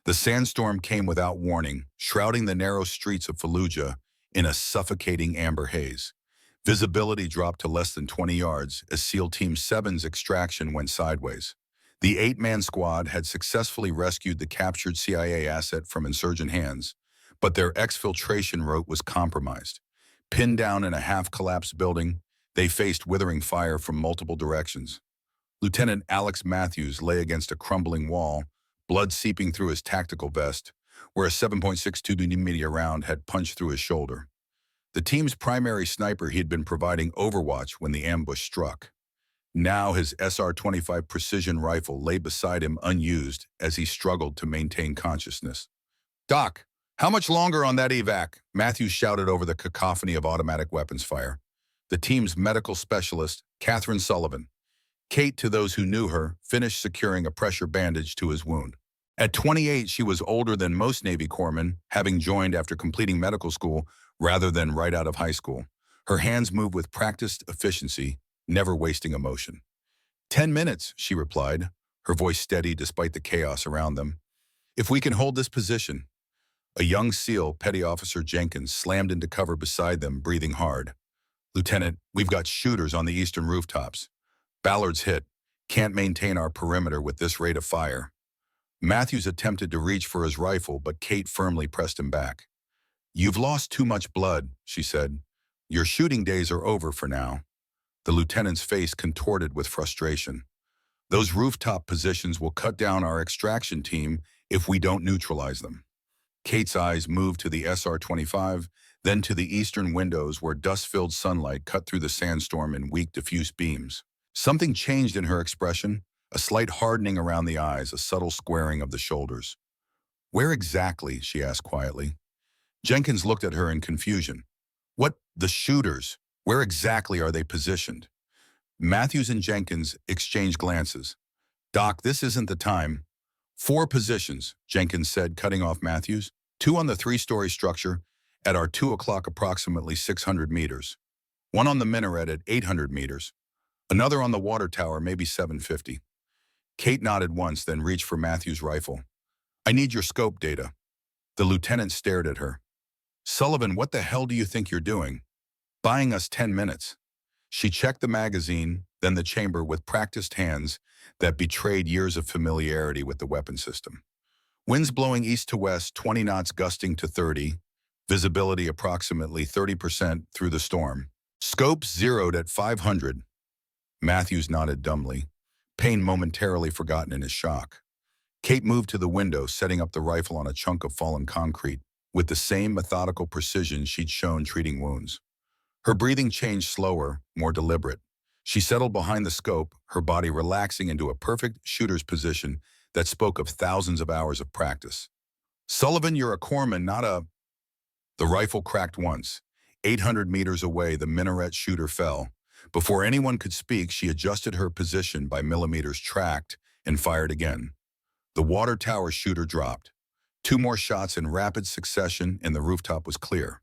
The sandstorm came without warning, shrouding the narrow streets of Fallujah in a suffocating amber haze. Visibility dropped to less than 20 yards as SEAL Team 7's extraction went sideways. The eight-man squad had successfully rescued the captured CIA asset from insurgent hands, but their exfiltration route was compromised. Pinned down in a half-collapsed building, they faced withering fire from multiple directions. Lieutenant Alex Matthews lay against a crumbling wall, blood seeping through his tactical vest, where a 7.62mm round had punched through his shoulder. The team's primary sniper he had been providing overwatch when the ambush struck. Now his SR-25 precision rifle lay beside him unused as he struggled to maintain consciousness. "Doc, how much longer on that evac?" Matthews shouted over the cacophony of automatic weapons fire. The team's medical specialist, Catherine Sullivan, Kate, to those who knew her, finished securing a pressure bandage to his wound. At 28, she was older than most Navy corpsmen, having joined after completing medical school rather than right out of high school. Her hands moved with practiced efficiency, never wasting a motion. 10 minutes, she replied, her voice steady despite the chaos around them. "If we can hold this position." A young SEAL, Petty Officer Jenkins, slammed into cover beside them, breathing hard. "Lieutenant, we've got shooters on the eastern rooftops. Ballard's hit. Can't maintain our perimeter with this rate of fire." Matthews attempted to reach for his rifle, but Kate firmly pressed him back. "You've lost too much blood," she said. "Your shooting days are over for now." The lieutenant's face contorted with frustration. "Those rooftop positions will cut down our extraction team if we don't neutralize them." Kate's eyes moved to the SR-25, then to the eastern windows where dust-filled sunlight cut through the sandstorm in weak, diffuse beams. Something changed in her expression, a slight hardening around the eyes, a subtle squaring of the shoulders. "Where exactly?" she asked quietly. Jenkins looked at her in confusion. "What, the shooters? Where exactly are they positioned?" Matthews and Jenkins exchanged glances. "Doc, this isn't the time." "4 positions," Jenkins said, cutting off Matthews. 2 on the 3-story structure at our 2 o'clock approximately 600 meters. 1 on the minaret at 800 meters. Another on the water tower, maybe 750. Kate nodded once, then reached for Matthews' rifle. "I need your scope data." The lieutenant stared at her. "Sullivan, what the hell do you think you're doing? Buying us 10 minutes. She checked the magazine, then the chamber with practiced hands that betrayed years of familiarity with the weapon system. Winds blowing east to west, 20 knots gusting to 30. Visibility approximately 30% through the storm. Scope zeroed at 500. Matthews nodded dumbly, pain momentarily forgotten in his shock. Kate moved to the window, setting up the rifle on a chunk of fallen concrete with the same methodical precision she'd shown treating wounds. Her breathing changed slower, more deliberate. She settled behind the scope, her body relaxing into a perfect shooter's position that spoke of thousands of hours of practice. "Sullivan, you're a corpsman, not a—" The rifle cracked once. 800 meters away, the minaret shooter fell. Before anyone could speak, she adjusted her position by millimeters, tracked, and fired again. The water tower shooter dropped. 2 more shots in rapid succession, and the rooftop was clear.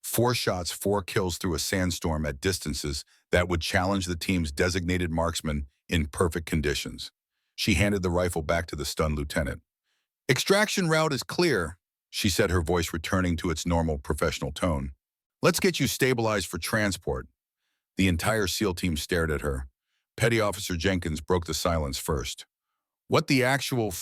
4 shots, 4 kills through a sandstorm at distances that would challenge the team's designated marksman in perfect conditions. She handed the rifle back to the stunned lieutenant. "Extraction route is clear," she said, her voice returning to its normal professional tone. "Let's get you stabilized for transport." The entire SEAL team stared at her. Petty Officer Jenkins broke the silence first. "What the actual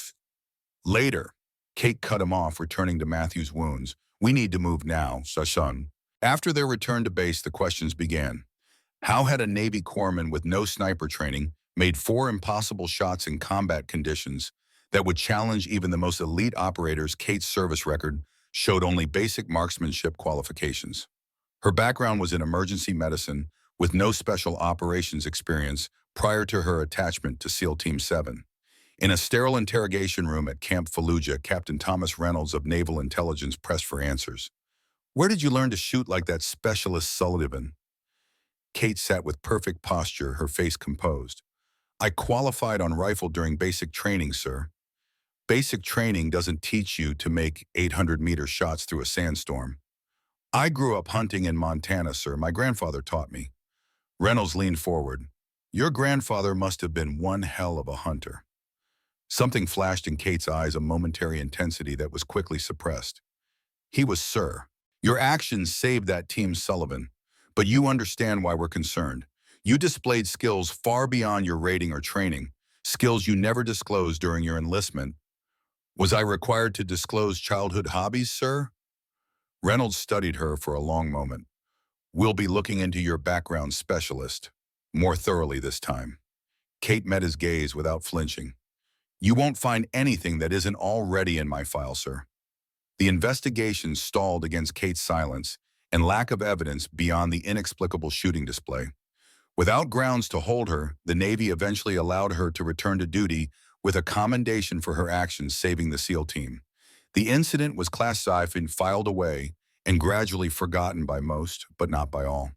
Later." Kate cut him off, returning to Matthew's wounds. "We need to move now, Sashan." After their return to base, the questions began. How had a Navy corpsman with no sniper training made 4 impossible shots in combat conditions that would challenge even the most elite operators? Kate's service record showed only basic marksmanship qualifications. Her background was in emergency medicine, with no special operations experience prior to her attachment to SEAL Team 7. In a sterile interrogation room at Camp Fallujah, Captain Thomas Reynolds of Naval Intelligence pressed for answers. "Where did you learn to shoot like that specialist Sullivan?" Kate sat with perfect posture, her face composed. "I qualified on rifle during basic training, sir." "Basic training doesn't teach you to make 800-meter shots through a sandstorm." "I grew up hunting in Montana, sir. My grandfather taught me." Reynolds leaned forward. "Your grandfather must have been one hell of a hunter." Something flashed in Kate's eyes, a momentary intensity that was quickly suppressed. He was Sir. Your actions saved that team, Sullivan. But you understand why we're concerned. You displayed skills far beyond your rating or training, skills you never disclosed during your enlistment. Was I required to disclose childhood hobbies, sir? Reynolds studied her for a long moment. We'll be looking into your background specialist, more thoroughly this time. Kate met his gaze without flinching. You won't find anything that isn't already in my file, sir. The investigation stalled against Kate's silence and lack of evidence beyond the inexplicable shooting display. Without grounds to hold her, the Navy eventually allowed her to return to duty with a commendation for her actions saving the SEAL team. The incident was classified and filed away and gradually forgotten by most, but not by all.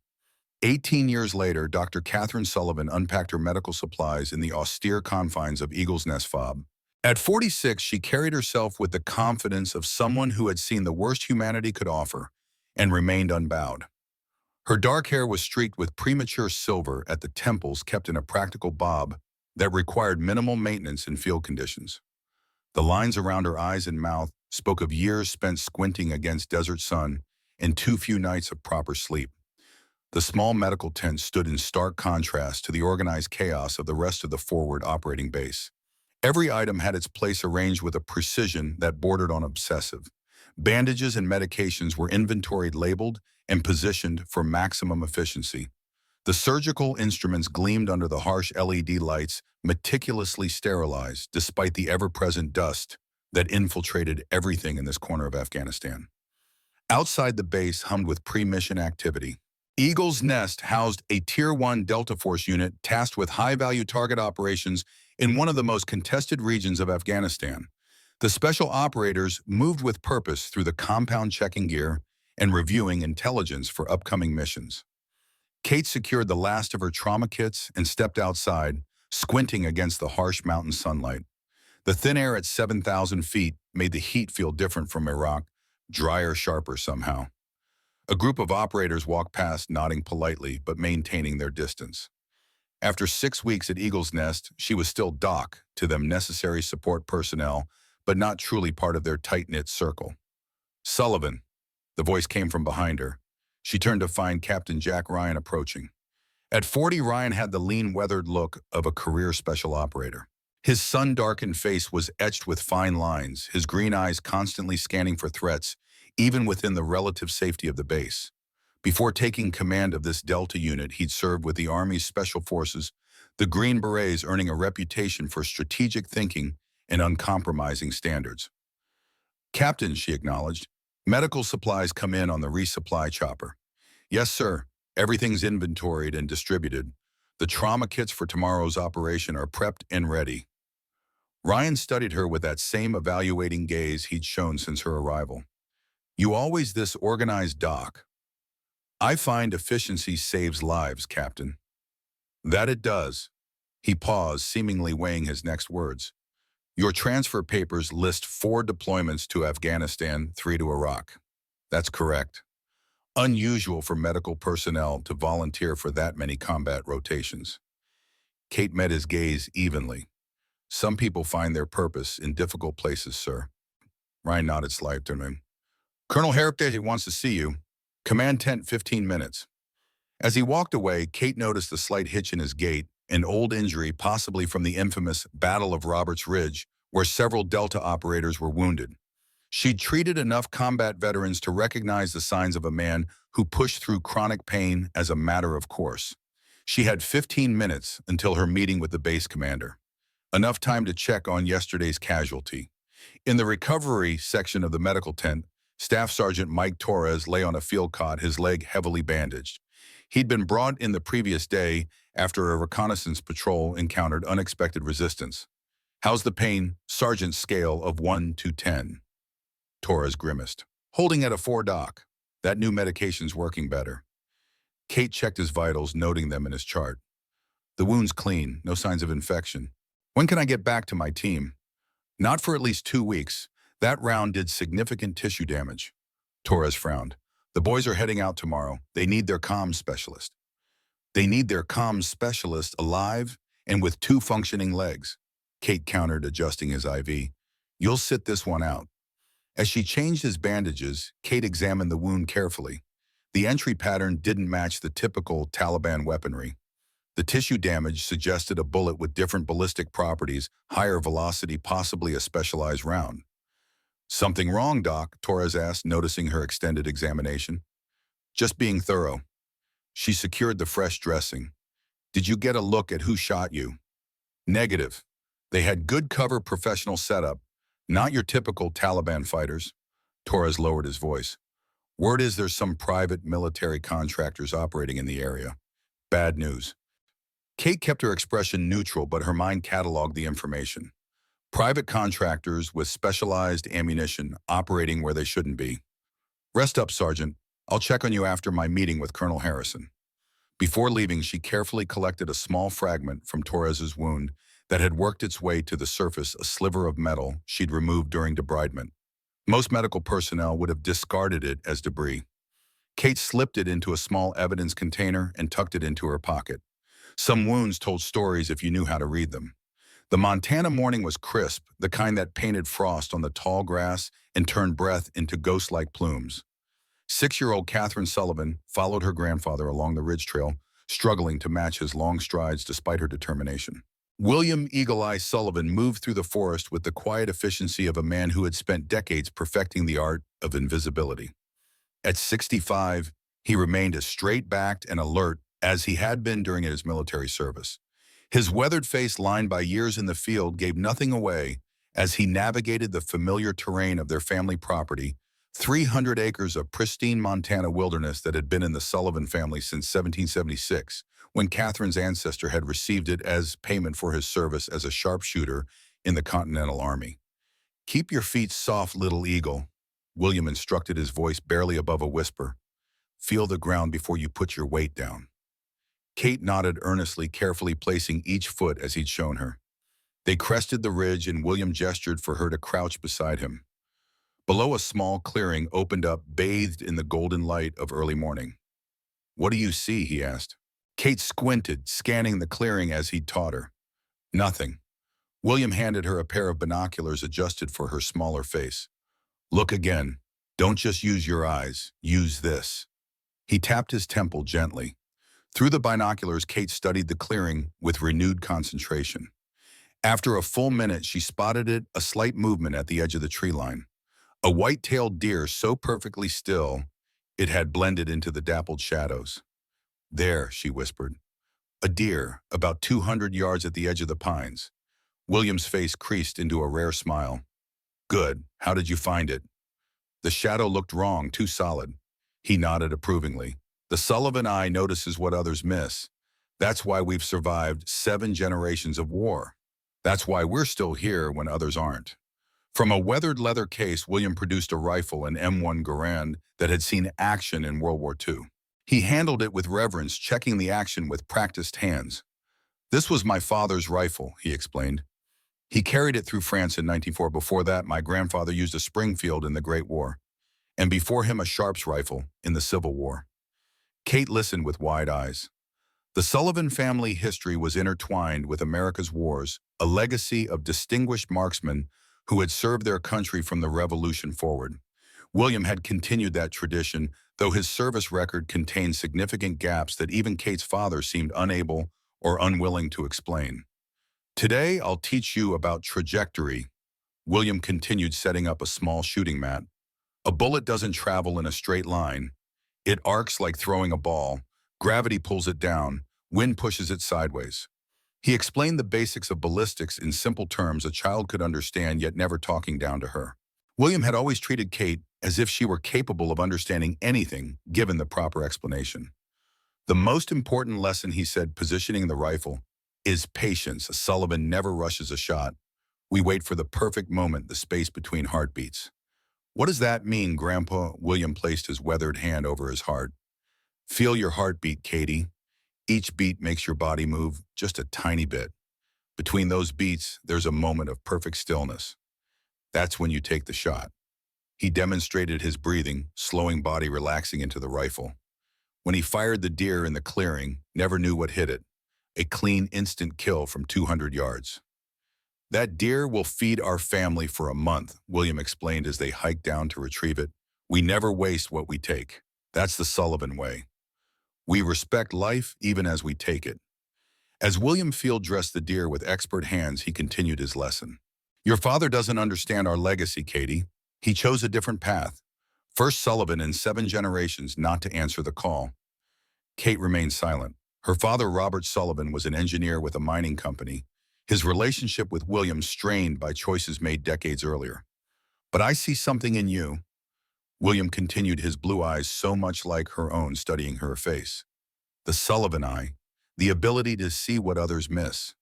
18 years later, Dr. Catherine Sullivan unpacked her medical supplies in the austere confines of Eagle's Nest FOB. At 46, she carried herself with the confidence of someone who had seen the worst humanity could offer and remained unbowed. Her dark hair was streaked with premature silver at the temples, kept in a practical bob that required minimal maintenance in field conditions. The lines around her eyes and mouth spoke of years spent squinting against desert sun and too few nights of proper sleep. The small medical tent stood in stark contrast to the organized chaos of the rest of the forward operating base. Every item had its place arranged with a precision that bordered on obsessive. Bandages and medications were inventoried, labeled, and positioned for maximum efficiency. The surgical instruments gleamed under the harsh LED lights, meticulously sterilized despite the ever-present dust that infiltrated everything in this corner of Afghanistan. Outside the base hummed with pre-mission activity. Eagle's Nest housed a Tier 1 Delta Force unit tasked with high-value target operations in one of the most contested regions of Afghanistan. The special operators moved with purpose through the compound, checking gear and reviewing intelligence for upcoming missions. Kate secured the last of her trauma kits and stepped outside, squinting against the harsh mountain sunlight. The thin air at 7,000 feet made the heat feel different from Iraq, drier, sharper somehow. A group of operators walked past, nodding politely but maintaining their distance. After 6 weeks at Eagle's Nest, she was still doc to them, necessary support personnel, but not truly part of their tight-knit circle. Sullivan, the voice came from behind her. She turned to find Captain Jack Ryan approaching. At 40, Ryan had the lean, weathered look of a career special operator. His sun-darkened face was etched with fine lines, his green eyes constantly scanning for threats, even within the relative safety of the base. Before taking command of this Delta unit, he'd served with the Army's Special Forces, the Green Berets, earning a reputation for strategic thinking and uncompromising standards. Captain, she acknowledged, medical supplies come in on the resupply chopper. Yes, sir. Everything's inventoried and distributed. The trauma kits for tomorrow's operation are prepped and ready. Ryan studied her with that same evaluating gaze he'd shown since her arrival. You always this organized, Doc. I find efficiency saves lives, Captain. That it does. He paused, seemingly weighing his next words. Your transfer papers list 4 deployments to Afghanistan, 3 to Iraq. That's correct. Unusual for medical personnel to volunteer for that many combat rotations. Kate met his gaze evenly. Some people find their purpose in difficult places, sir. Ryan nodded slightly to him. Colonel Herrick wants to see you. Command tent, 15 minutes. As he walked away, Kate noticed a slight hitch in his gait, an old injury possibly from the infamous Battle of Roberts Ridge, where several Delta operators were wounded. She'd treated enough combat veterans to recognize the signs of a man who pushed through chronic pain as a matter of course. She had 15 minutes until her meeting with the base commander. Enough time to check on yesterday's casualty. In the recovery section of the medical tent, Staff Sergeant Mike Torres lay on a field cot, his leg heavily bandaged. He'd been brought in the previous day after a reconnaissance patrol encountered unexpected resistance. How's the pain? Sergeant's scale of 1 to 10. Torres grimaced. Holding at a 4, Doc. That new medication's working better. Kate checked his vitals, noting them in his chart. The wound's clean, no signs of infection. When can I get back to my team? Not for at least 2 weeks. That round did significant tissue damage. Torres frowned. The boys are heading out tomorrow. They need their comms specialist. They need their comms specialist alive and with 2 functioning legs. Kate countered, adjusting his IV. You'll sit this one out. As she changed his bandages, Kate examined the wound carefully. The entry pattern didn't match the typical Taliban weaponry. The tissue damage suggested a bullet with different ballistic properties, higher velocity, possibly a specialized round. Something wrong, Doc? Torres asked, noticing her extended examination. Just being thorough. She secured the fresh dressing. Did you get a look at who shot you? Negative. They had good cover, professional setup, not your typical Taliban fighters. Torres lowered his voice. Word is there's some private military contractors operating in the area. Bad news. Kate kept her expression neutral, but her mind cataloged the information. Private contractors with specialized ammunition operating where they shouldn't be. Rest up, Sergeant. I'll check on you after my meeting with Colonel Harrison. Before leaving, she carefully collected a small fragment from Torres's wound that had worked its way to the surface, a sliver of metal she'd removed during debridement. Most medical personnel would have discarded it as debris. Kate slipped it into a small evidence container and tucked it into her pocket. Some wounds told stories if you knew how to read them. The Montana morning was crisp, the kind that painted frost on the tall grass and turned breath into ghost-like plumes. 6-year-old Catherine Sullivan followed her grandfather along the ridge trail, struggling to match his long strides despite her determination. William Eagle Eye Sullivan moved through the forest with the quiet efficiency of a man who had spent decades perfecting the art of invisibility. At 65, he remained as straight-backed and alert as he had been during his military service. His weathered face, lined by years in the field, gave nothing away as he navigated the familiar terrain of their family property, 300 acres of pristine Montana wilderness that had been in the Sullivan family since 1776, when Catherine's ancestor had received it as payment for his service as a sharpshooter in the Continental Army. Keep your feet soft, little eagle, William instructed, his voice barely above a whisper. Feel the ground before you put your weight down. Kate nodded earnestly, carefully placing each foot as he'd shown her. They crested the ridge and William gestured for her to crouch beside him. Below, a small clearing opened up, bathed in the golden light of early morning. What do you see? He asked. Kate squinted, scanning the clearing as he'd taught her. Nothing. William handed her a pair of binoculars adjusted for her smaller face. Look again. Don't just use your eyes. Use this. He tapped his temple gently. Through the binoculars, Kate studied the clearing with renewed concentration. After a full minute, she spotted it, a slight movement at the edge of the tree line. A white-tailed deer so perfectly still, it had blended into the dappled shadows. There, she whispered. A deer, about 200 yards at the edge of the pines. William's face creased into a rare smile. Good. How did you find it? The shadow looked wrong, too solid. He nodded approvingly. The Sullivan eye notices what others miss. That's why we've survived 7 generations of war. That's why we're still here when others aren't. From a weathered leather case, William produced a rifle, an M1 Garand, that had seen action in World War II. He handled it with reverence, checking the action with practiced hands. This was my father's rifle, he explained. He carried it through France in 1904. Before that, my grandfather used a Springfield in the Great War, and before him a Sharps rifle in the Civil War. Kate listened with wide eyes. The Sullivan family history was intertwined with America's wars, a legacy of distinguished marksmen who had served their country from the Revolution forward. William had continued that tradition, though his service record contained significant gaps that even Kate's father seemed unable or unwilling to explain. Today, I'll teach you about trajectory. William continued, setting up a small shooting mat. A bullet doesn't travel in a straight line. It arcs like throwing a ball. Gravity pulls it down. Wind pushes it sideways. He explained the basics of ballistics in simple terms a child could understand, yet never talking down to her. William had always treated Kate as if she were capable of understanding anything, given the proper explanation. The most important lesson, he said, positioning the rifle, is patience. A Sullivan never rushes a shot. We wait for the perfect moment, the space between heartbeats. What does that mean, Grandpa? William placed his weathered hand over his heart. Feel your heartbeat, Katie. Each beat makes your body move just a tiny bit. Between those beats, there's a moment of perfect stillness. That's when you take the shot. He demonstrated his breathing, slowing body relaxing into the rifle. When he fired the deer in the clearing, never knew what hit it. A clean, instant kill from 200 yards. That deer will feed our family for a month, William explained as they hiked down to retrieve it. We never waste what we take. That's the Sullivan way. We respect life even as we take it. As William field dressed the deer with expert hands, he continued his lesson. Your father doesn't understand our legacy, Katie. He chose a different path. First Sullivan in 7 generations not to answer the call. Kate remained silent. Her father, Robert Sullivan, was an engineer with a mining company, his relationship with William strained by choices made decades earlier. But I see something in you. William continued, his blue eyes so much like her own studying her face. The Sullivan eye, the ability to see what others miss.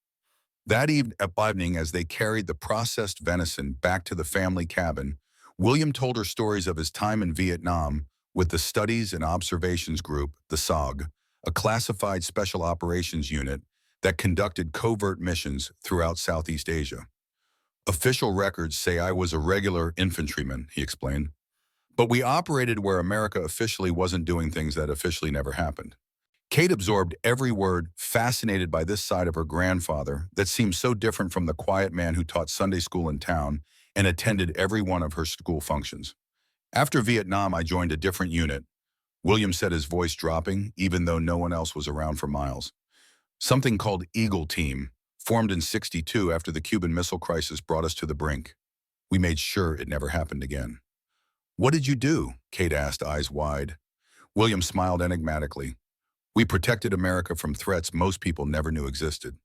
That evening, as they carried the processed venison back to the family cabin, William told her stories of his time in Vietnam with the Studies and Observations Group, the SOG, a classified special operations unit that conducted covert missions throughout Southeast Asia. Official records say I was a regular infantryman, he explained. But we operated where America officially wasn't doing things that officially never happened. Kate absorbed every word, fascinated by this side of her grandfather that seemed so different from the quiet man who taught Sunday school in town and attended every one of her school functions. After Vietnam, I joined a different unit. William said, his voice dropping, even though no one else was around for miles. Something called Eagle Team, formed in '62 after the Cuban Missile Crisis brought us to the brink. We made sure it never happened again. What did you do? Kate asked, eyes wide. William smiled enigmatically. We protected America from threats most people never knew existed.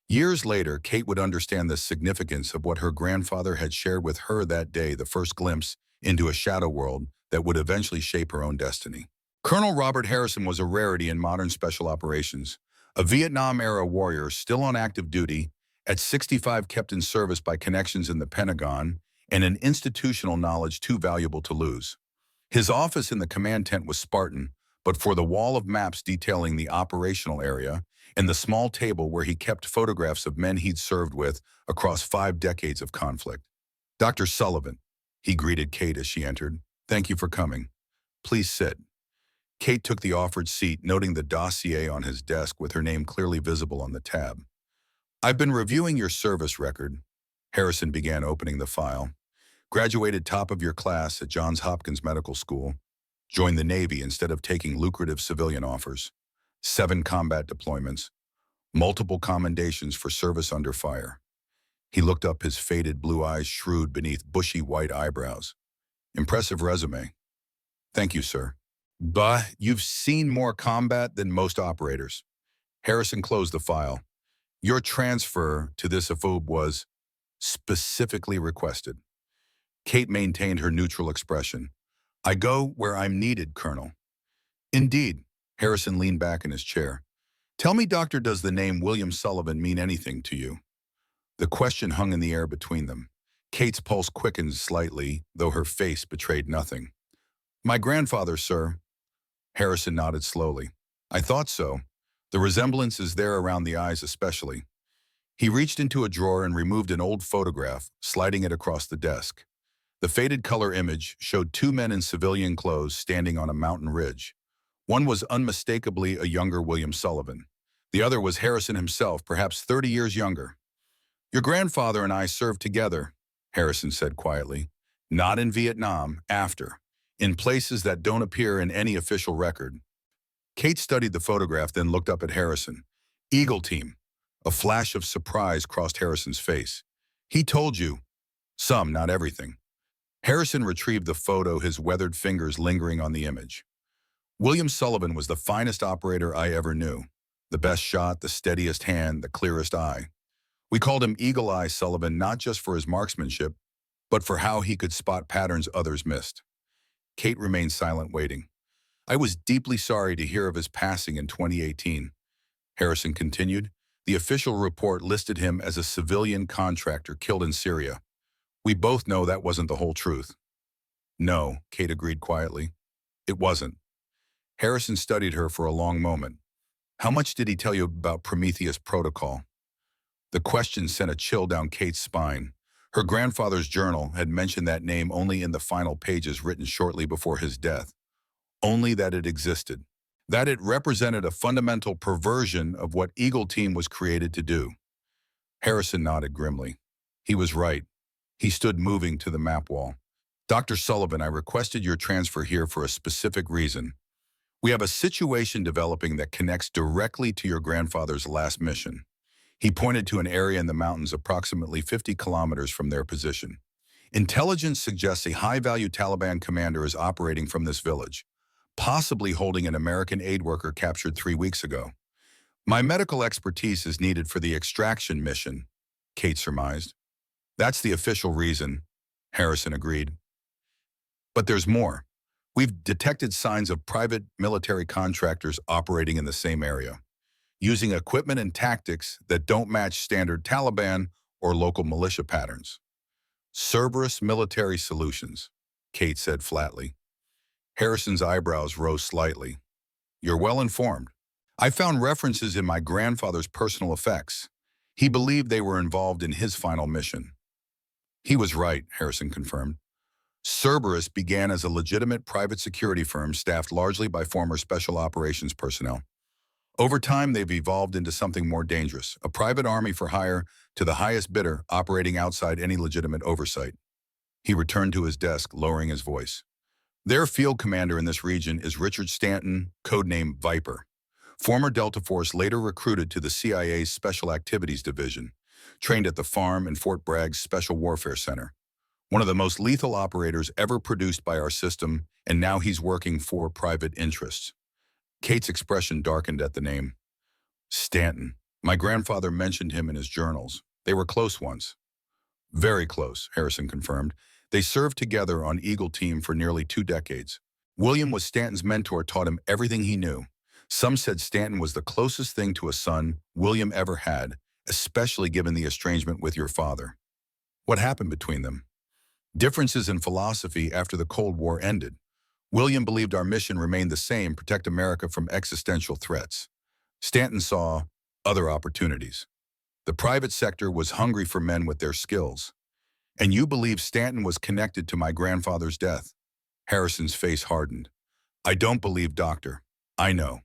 Years later, Kate would understand the significance of what her grandfather had shared with her that day, the first glimpse into a shadow world that would eventually shape her own destiny. Colonel Robert Harrison was a rarity in modern special operations, a Vietnam-era warrior still on active duty, at 65 kept in service by connections in the Pentagon and an institutional knowledge too valuable to lose. His office in the command tent was Spartan, but for the wall of maps detailing the operational area and the small table where he kept photographs of men he'd served with across 5 decades of conflict. Dr. Sullivan, he greeted Kate as she entered. Thank you for coming. Please sit. Kate took the offered seat, noting the dossier on his desk with her name clearly visible on the tab. I've been reviewing your service record. Harrison began opening the file. Graduated top of your class at Johns Hopkins Medical School. Joined the Navy instead of taking lucrative civilian offers. 7 combat deployments. Multiple commendations for service under fire. He looked up, his faded blue eyes shrewd beneath bushy white eyebrows. Impressive resume. Thank you, sir. But you've seen more combat than most operators. Harrison closed the file. Your transfer to this AFOB was specifically requested. Kate maintained her neutral expression. I go where I'm needed, Colonel. Indeed. Harrison leaned back in his chair. Tell me, Doctor, does the name William Sullivan mean anything to you? The question hung in the air between them. Kate's pulse quickened slightly, though her face betrayed nothing. My grandfather, sir. Harrison nodded slowly. I thought so. The resemblance is there around the eyes especially. He reached into a drawer and removed an old photograph, sliding it across the desk. The faded color image showed 2 men in civilian clothes standing on a mountain ridge. One was unmistakably a younger William Sullivan. The other was Harrison himself, perhaps 30 years younger. Your grandfather and I served together, Harrison said quietly. Not in Vietnam, after. In places that don't appear in any official record. Kate studied the photograph, then looked up at Harrison. Eagle Team. A flash of surprise crossed Harrison's face. He told you. Some, not everything. Harrison retrieved the photo, his weathered fingers lingering on the image. William Sullivan was the finest operator I ever knew. The best shot, the steadiest hand, the clearest eye. We called him Eagle Eye Sullivan not just for his marksmanship, but for how he could spot patterns others missed. Kate remained silent, waiting. I was deeply sorry to hear of his passing in 2018. Harrison continued. The official report listed him as a civilian contractor killed in Syria. We both know that wasn't the whole truth. No, Kate agreed quietly. It wasn't. Harrison studied her for a long moment. How much did he tell you about Prometheus Protocol? The question sent a chill down Kate's spine. Her grandfather's journal had mentioned that name only in the final pages written shortly before his death. Only that it existed. That it represented a fundamental perversion of what Eagle Team was created to do. Harrison nodded grimly. He was right. He stood moving to the map wall. Dr. Sullivan, I requested your transfer here for a specific reason. We have a situation developing that connects directly to your grandfather's last mission. He pointed to an area in the mountains approximately 50 kilometers from their position. Intelligence suggests a high-value Taliban commander is operating from this village, possibly holding an American aid worker captured 3 weeks ago. My medical expertise is needed for the extraction mission, Kate surmised. That's the official reason, Harrison agreed. But there's more. We've detected signs of private military contractors operating in the same area, using equipment and tactics that don't match standard Taliban or local militia patterns. Cerberus Military Solutions, Kate said flatly. Harrison's eyebrows rose slightly. You're well informed. I found references in my grandfather's personal effects. He believed they were involved in his final mission. He was right, Harrison confirmed. Cerberus began as a legitimate private security firm staffed largely by former special operations personnel. Over time, they've evolved into something more dangerous, a private army for hire to the highest bidder operating outside any legitimate oversight. He returned to his desk, lowering his voice. Their field commander in this region is Richard Stanton, codenamed Viper. Former Delta Force, later recruited to the CIA's Special Activities Division, trained at the Farm and Fort Bragg's Special Warfare Center. One of the most lethal operators ever produced by our system, and now he's working for private interests. Kate's expression darkened at the name. Stanton. My grandfather mentioned him in his journals. They were close once. Very close, Harrison confirmed. They served together on Eagle Team for nearly 2 decades. William was Stanton's mentor, taught him everything he knew. Some said Stanton was the closest thing to a son William ever had, especially given the estrangement with your father. What happened between them? Differences in philosophy after the Cold War ended. William believed our mission remained the same, protect America from existential threats. Stanton saw other opportunities. The private sector was hungry for men with their skills. And you believe Stanton was connected to my grandfather's death? Harrison's face hardened. I don't believe, Doctor. I know.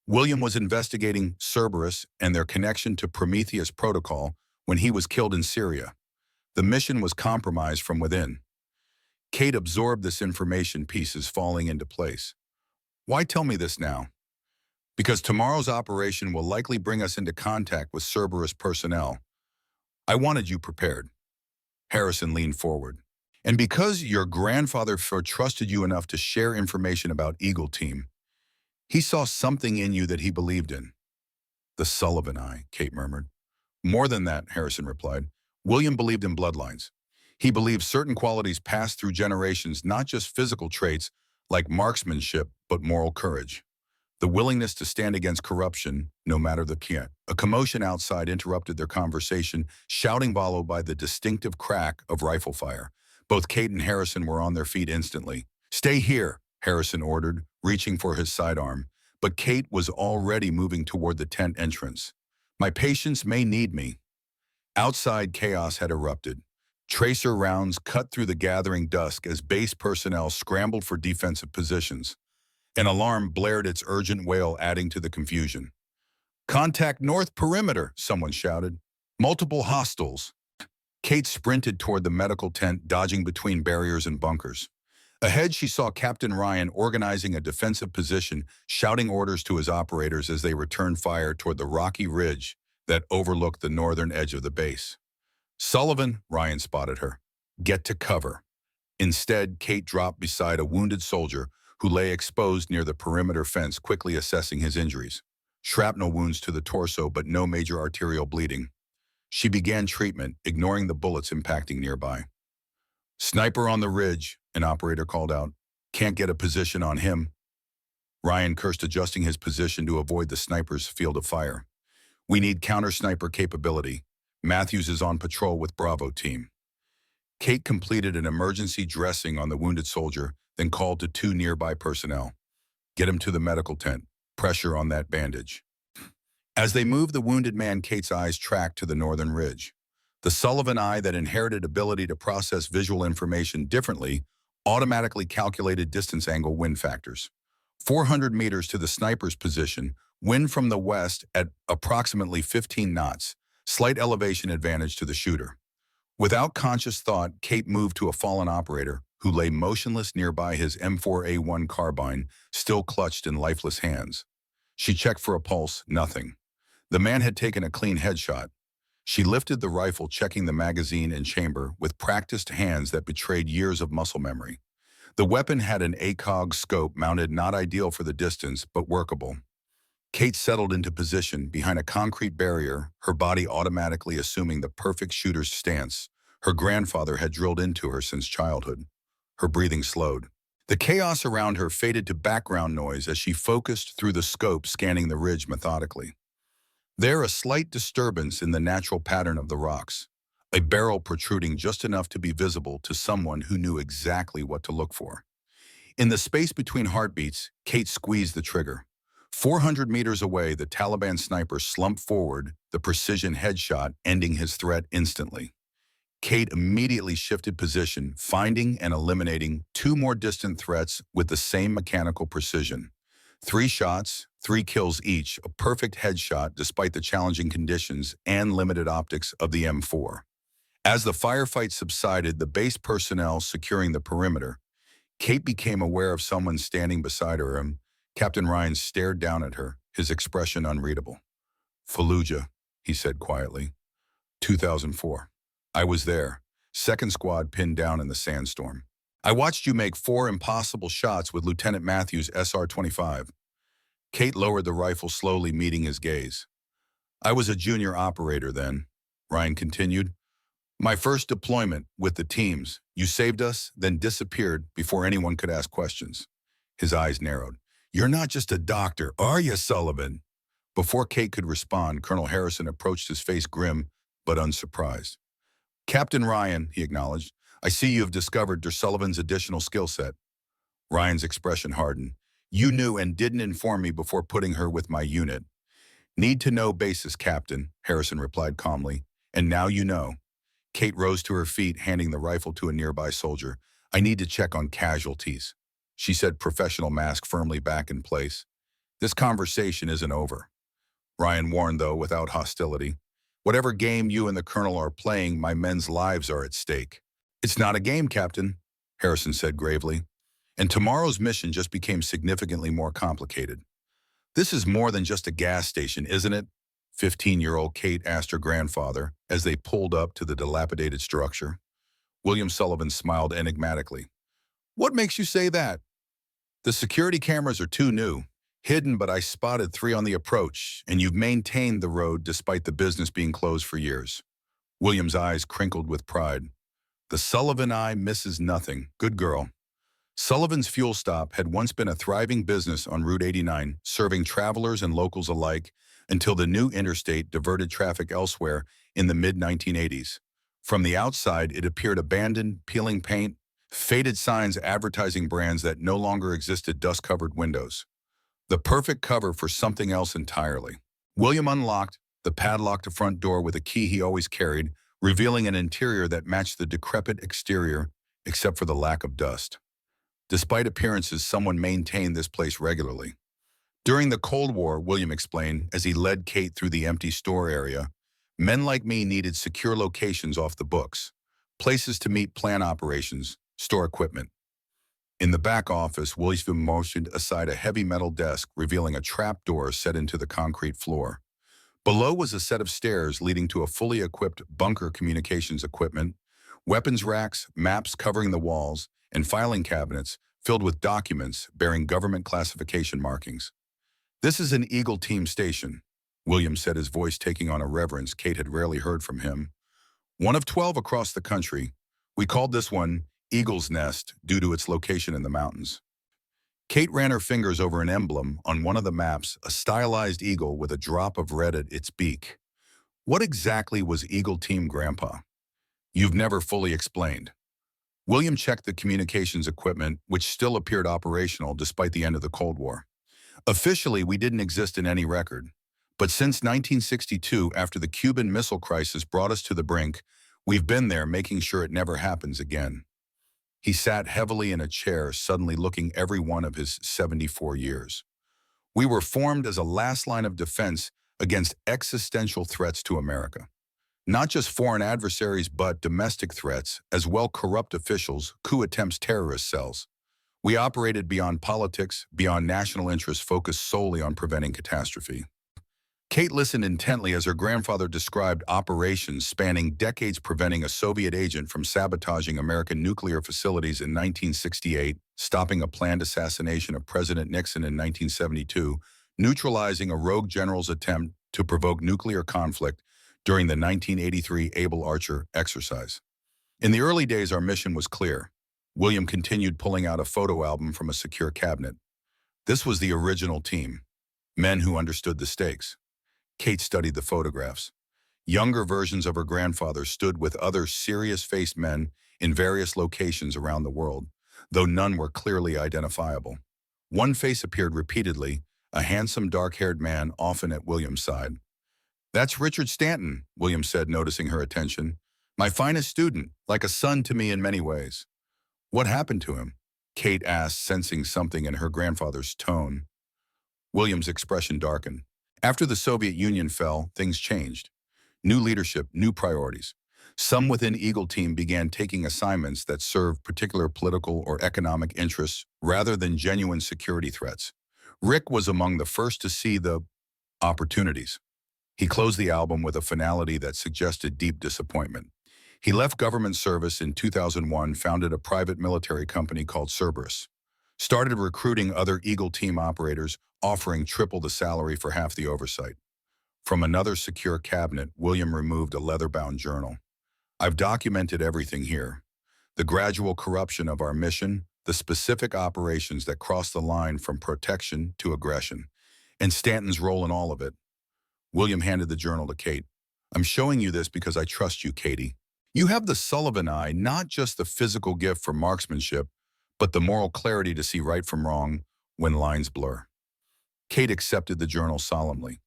William was investigating Cerberus and their connection to Prometheus Protocol when he was killed in Syria. The mission was compromised from within. Kate absorbed this information, pieces falling into place. Why tell me this now? Because tomorrow's operation will likely bring us into contact with Cerberus personnel. I wanted you prepared. Harrison leaned forward. And because your grandfather trusted you enough to share information about Eagle Team, he saw something in you that he believed in. The Sullivan Eye, Kate murmured. More than that, Harrison replied. William believed in bloodlines. He believed certain qualities passed through generations, not just physical traits like marksmanship, but moral courage. The willingness to stand against corruption, no matter the can't. A commotion outside interrupted their conversation, shouting followed by the distinctive crack of rifle fire. Both Kate and Harrison were on their feet instantly. Stay here, Harrison ordered, reaching for his sidearm. But Kate was already moving toward the tent entrance. My patients may need me. Outside, chaos had erupted. Tracer rounds cut through the gathering dusk as base personnel scrambled for defensive positions. An alarm blared its urgent wail, adding to the confusion. Contact north perimeter, someone shouted. Multiple hostiles. Kate sprinted toward the medical tent, dodging between barriers and bunkers. Ahead, she saw Captain Ryan organizing a defensive position, shouting orders to his operators as they returned fire toward the rocky ridge that overlooked the northern edge of the base. Sullivan, Ryan spotted her. Get to cover. Instead, Kate dropped beside a wounded soldier who lay exposed near the perimeter fence, quickly assessing his injuries. Shrapnel wounds to the torso, but no major arterial bleeding. She began treatment, ignoring the bullets impacting nearby. Sniper on the ridge, an operator called out. Can't get a position on him. Ryan cursed, adjusting his position to avoid the sniper's field of fire. We need counter-sniper capability. Matthews is on patrol with Bravo team. Kate completed an emergency dressing on the wounded soldier, then called to 2 nearby personnel. Get him to the medical tent. Pressure on that bandage. As they moved the wounded man, Kate's eyes tracked to the northern ridge. The Sullivan Eye, that inherited ability to process visual information differently, automatically calculated distance angle wind factors. 400 meters to the sniper's position, wind from the west at approximately 15 knots, slight elevation advantage to the shooter. Without conscious thought, Kate moved to a fallen operator who lay motionless nearby, his M4A1 carbine still clutched in lifeless hands. She checked for a pulse, nothing. The man had taken a clean headshot. She lifted the rifle, checking the magazine and chamber with practiced hands that betrayed years of muscle memory. The weapon had an ACOG scope mounted, not ideal for the distance, but workable. Kate settled into position behind a concrete barrier, her body automatically assuming the perfect shooter's stance her grandfather had drilled into her since childhood. Her breathing slowed. The chaos around her faded to background noise as she focused through the scope, scanning the ridge methodically. There, a slight disturbance in the natural pattern of the rocks, a barrel protruding just enough to be visible to someone who knew exactly what to look for. In the space between heartbeats, Kate squeezed the trigger. 400 meters away, the Taliban sniper slumped forward, the precision headshot ending his threat instantly. Kate immediately shifted position, finding and eliminating two more distant threats with the same mechanical precision. 3 shots, 3 kills each, a perfect headshot despite the challenging conditions and limited optics of the M4. As the firefight subsided, the base personnel securing the perimeter, Kate became aware of someone standing beside her. Captain Ryan stared down at her, his expression unreadable. "Fallujah," he said quietly. 2004. I was there. Second squad pinned down in the sandstorm. I watched you make 4 impossible shots with Lieutenant Matthews' SR-25. Kate lowered the rifle, slowly meeting his gaze. I was a junior operator then, Ryan continued. My first deployment with the teams. You saved us, then disappeared before anyone could ask questions. His eyes narrowed. You're not just a doctor, are you, Sullivan? Before Kate could respond, Colonel Harrison approached, his face grim but unsurprised. Captain Ryan, he acknowledged, I see you have discovered Sullivan's additional skill set. Ryan's expression hardened. You knew and didn't inform me before putting her with my unit. Need to know basis, Captain, Harrison replied calmly. And now you know. Kate rose to her feet, handing the rifle to a nearby soldier. I need to check on casualties, she said, professional mask firmly back in place. This conversation isn't over. Ryan warned, though, without hostility. Whatever game you and the Colonel are playing, my men's lives are at stake. It's not a game, Captain, Harrison said gravely. And tomorrow's mission just became significantly more complicated. This is more than just a gas station, isn't it? 15-year-old Kate asked her grandfather as they pulled up to the dilapidated structure. William Sullivan smiled enigmatically. What makes you say that? The security cameras are too new. Hidden, but I spotted 3 on the approach, and you've maintained the road despite the business being closed for years. William's eyes crinkled with pride. The Sullivan eye misses nothing. Good girl. Sullivan's fuel stop had once been a thriving business on Route 89, serving travelers and locals alike, until the new interstate diverted traffic elsewhere in the mid-1980s. From the outside, it appeared abandoned, peeling paint, faded signs advertising brands that no longer existed, dust-covered windows. The perfect cover for something else entirely. William unlocked the padlocked front door with a key he always carried, revealing an interior that matched the decrepit exterior, except for the lack of dust. Despite appearances, someone maintained this place regularly. During the Cold War, William explained, as he led Kate through the empty store area, men like me needed secure locations off the books, places to meet, plan operations, store equipment. In the back office, William motioned aside a heavy metal desk, revealing a trap door set into the concrete floor. Below was a set of stairs leading to a fully equipped bunker, communications equipment, weapons racks, maps covering the walls, and filing cabinets filled with documents bearing government classification markings. This is an Eagle Team station, William said, his voice taking on a reverence Kate had rarely heard from him. One of 12 across the country. We called this one Eagle's Nest due to its location in the mountains. Kate ran her fingers over an emblem on one of the maps, a stylized eagle with a drop of red at its beak. What exactly was Eagle Team, Grandpa? You've never fully explained. William checked the communications equipment, which still appeared operational despite the end of the Cold War. Officially, we didn't exist in any record. But since 1962, after the Cuban Missile Crisis brought us to the brink, we've been there, making sure it never happens again. He sat heavily in a chair, suddenly looking every one of his 74 years. We were formed as a last line of defense against existential threats to America. Not just foreign adversaries, but domestic threats, as well corrupt officials, coup attempts, terrorist cells. We operated beyond politics, beyond national interests, focused solely on preventing catastrophe. Kate listened intently as her grandfather described operations spanning decades preventing a Soviet agent from sabotaging American nuclear facilities in 1968, stopping a planned assassination of President Nixon in 1972, neutralizing a rogue general's attempt to provoke nuclear conflict during the 1983 Able Archer exercise. In the early days, our mission was clear. William continued pulling out a photo album from a secure cabinet. This was the original team, men who understood the stakes. Kate studied the photographs. Younger versions of her grandfather stood with other serious-faced men in various locations around the world, though none were clearly identifiable. One face appeared repeatedly, a handsome dark-haired man often at William's side. "That's Richard Stanton," William said, noticing her attention. "My finest student, like a son to me in many ways." "What happened to him?" Kate asked, sensing something in her grandfather's tone. William's expression darkened. After the Soviet Union fell, things changed. New leadership, new priorities. Some within Eagle Team began taking assignments that served particular political or economic interests rather than genuine security threats. Rick was among the first to see the opportunities. He closed the album with a finality that suggested deep disappointment. He left government service in 2001, founded a private military company called Cerberus, started recruiting other Eagle Team operators, offering triple the salary for half the oversight. From another secure cabinet, William removed a leather-bound journal. "I've documented everything here. The gradual corruption of our mission, the specific operations that crossed the line from protection to aggression, and Stanton's role in all of it." William handed the journal to Kate. "I'm showing you this because I trust you, Katie. You have the Sullivan eye, not just the physical gift for marksmanship, but the moral clarity to see right from wrong when lines blur." Kate accepted the journal solemnly.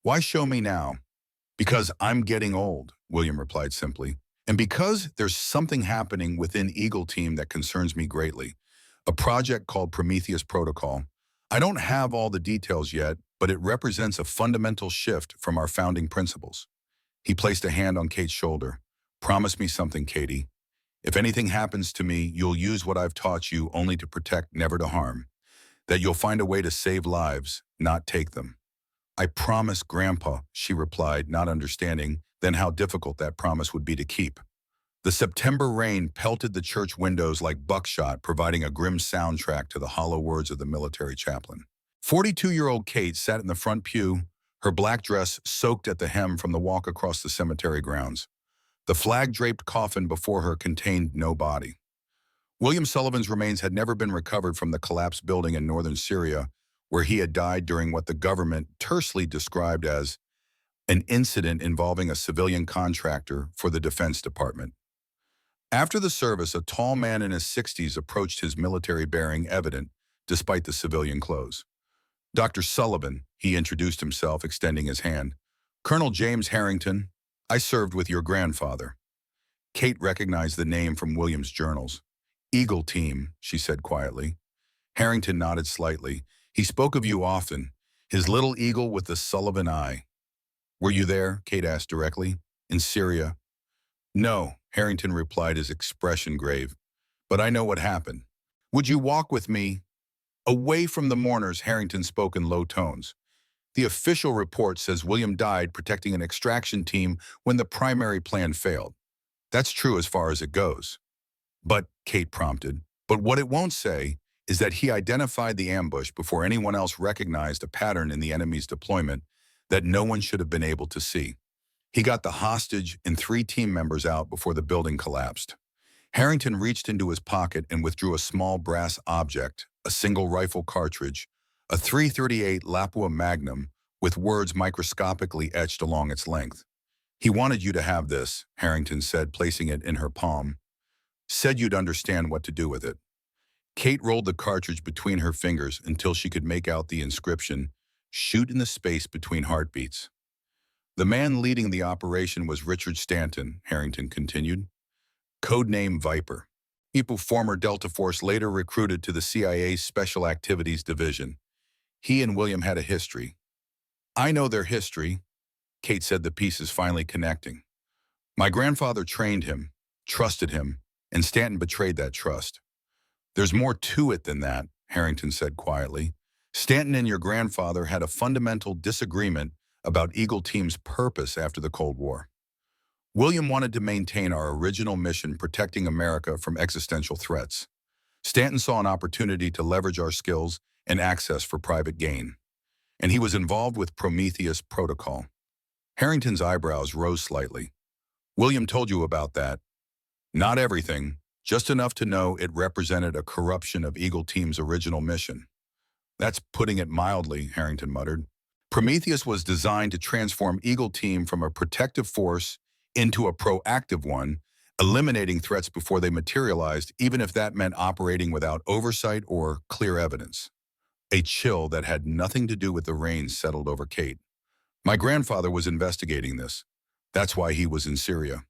"Why show me now?" "Because I'm getting old," William replied simply. "And because there's something happening within Eagle Team that concerns me greatly. A project called Prometheus Protocol. I don't have all the details yet, but it represents a fundamental shift from our founding principles." He placed a hand on Kate's shoulder. "Promise me something, Katie. If anything happens to me, you'll use what I've taught you only to protect, never to harm. That you'll find a way to save lives, not take them." "I promise, Grandpa," she replied, not understanding then how difficult that promise would be to keep. The September rain pelted the church windows like buckshot, providing a grim soundtrack to the hollow words of the military chaplain. 42-year-old Kate sat in the front pew, her black dress soaked at the hem from the walk across the cemetery grounds. The flag-draped coffin before her contained no body. William Sullivan's remains had never been recovered from the collapsed building in northern Syria, where he had died during what the government tersely described as an incident involving a civilian contractor for the Defense Department. After the service, a tall man in his 60s approached his military bearing evident, despite the civilian clothes. "Dr. Sullivan," he introduced himself, extending his hand. "Colonel James Harrington. I served with your grandfather." Kate recognized the name from William's journals. "Eagle Team," she said quietly. Harrington nodded slightly. "He spoke of you often. His little eagle with the Sullivan eye." "Were you there?" Kate asked directly. "In Syria?" "No," Harrington replied, his expression grave. "But I know what happened. Would you walk with me?" "Away from the mourners," Harrington spoke in low tones. "The official report says William died protecting an extraction team when the primary plan failed. That's true as far as it goes." "But," Kate prompted, "but what it won't say is that he identified the ambush before anyone else recognized a pattern in the enemy's deployment that no one should have been able to see. He got the hostage and 3 team members out before the building collapsed." Harrington reached into his pocket and withdrew a small brass object, a single rifle cartridge, a .338 Lapua Magnum with words microscopically etched along its length. "He wanted you to have this," Harrington said, placing it in her palm. "Said you'd understand what to do with it." Kate rolled the cartridge between her fingers until she could make out the inscription, "Shoot in the space between heartbeats." "The man leading the operation was Richard Stanton," Harrington continued. "Codename Viper. Former Delta Force, later recruited to the CIA's Special Activities Division. He and William had a history." "I know their history," Kate said, the pieces finally connecting. My grandfather trained him, trusted him, and Stanton betrayed that trust. There's more to it than that, Harrington said quietly. Stanton and your grandfather had a fundamental disagreement about Eagle Team's purpose after the Cold War. William wanted to maintain our original mission protecting America from existential threats. Stanton saw an opportunity to leverage our skills and access for private gain, and he was involved with Prometheus Protocol. Harrington's eyebrows rose slightly. William told you about that. Not everything, just enough to know it represented a corruption of Eagle Team's original mission. That's putting it mildly, Harrington muttered. Prometheus was designed to transform Eagle Team from a protective force into a proactive one, eliminating threats before they materialized, even if that meant operating without oversight or clear evidence. A chill that had nothing to do with the rain settled over Kate. My grandfather was investigating this. That's why he was in Syria.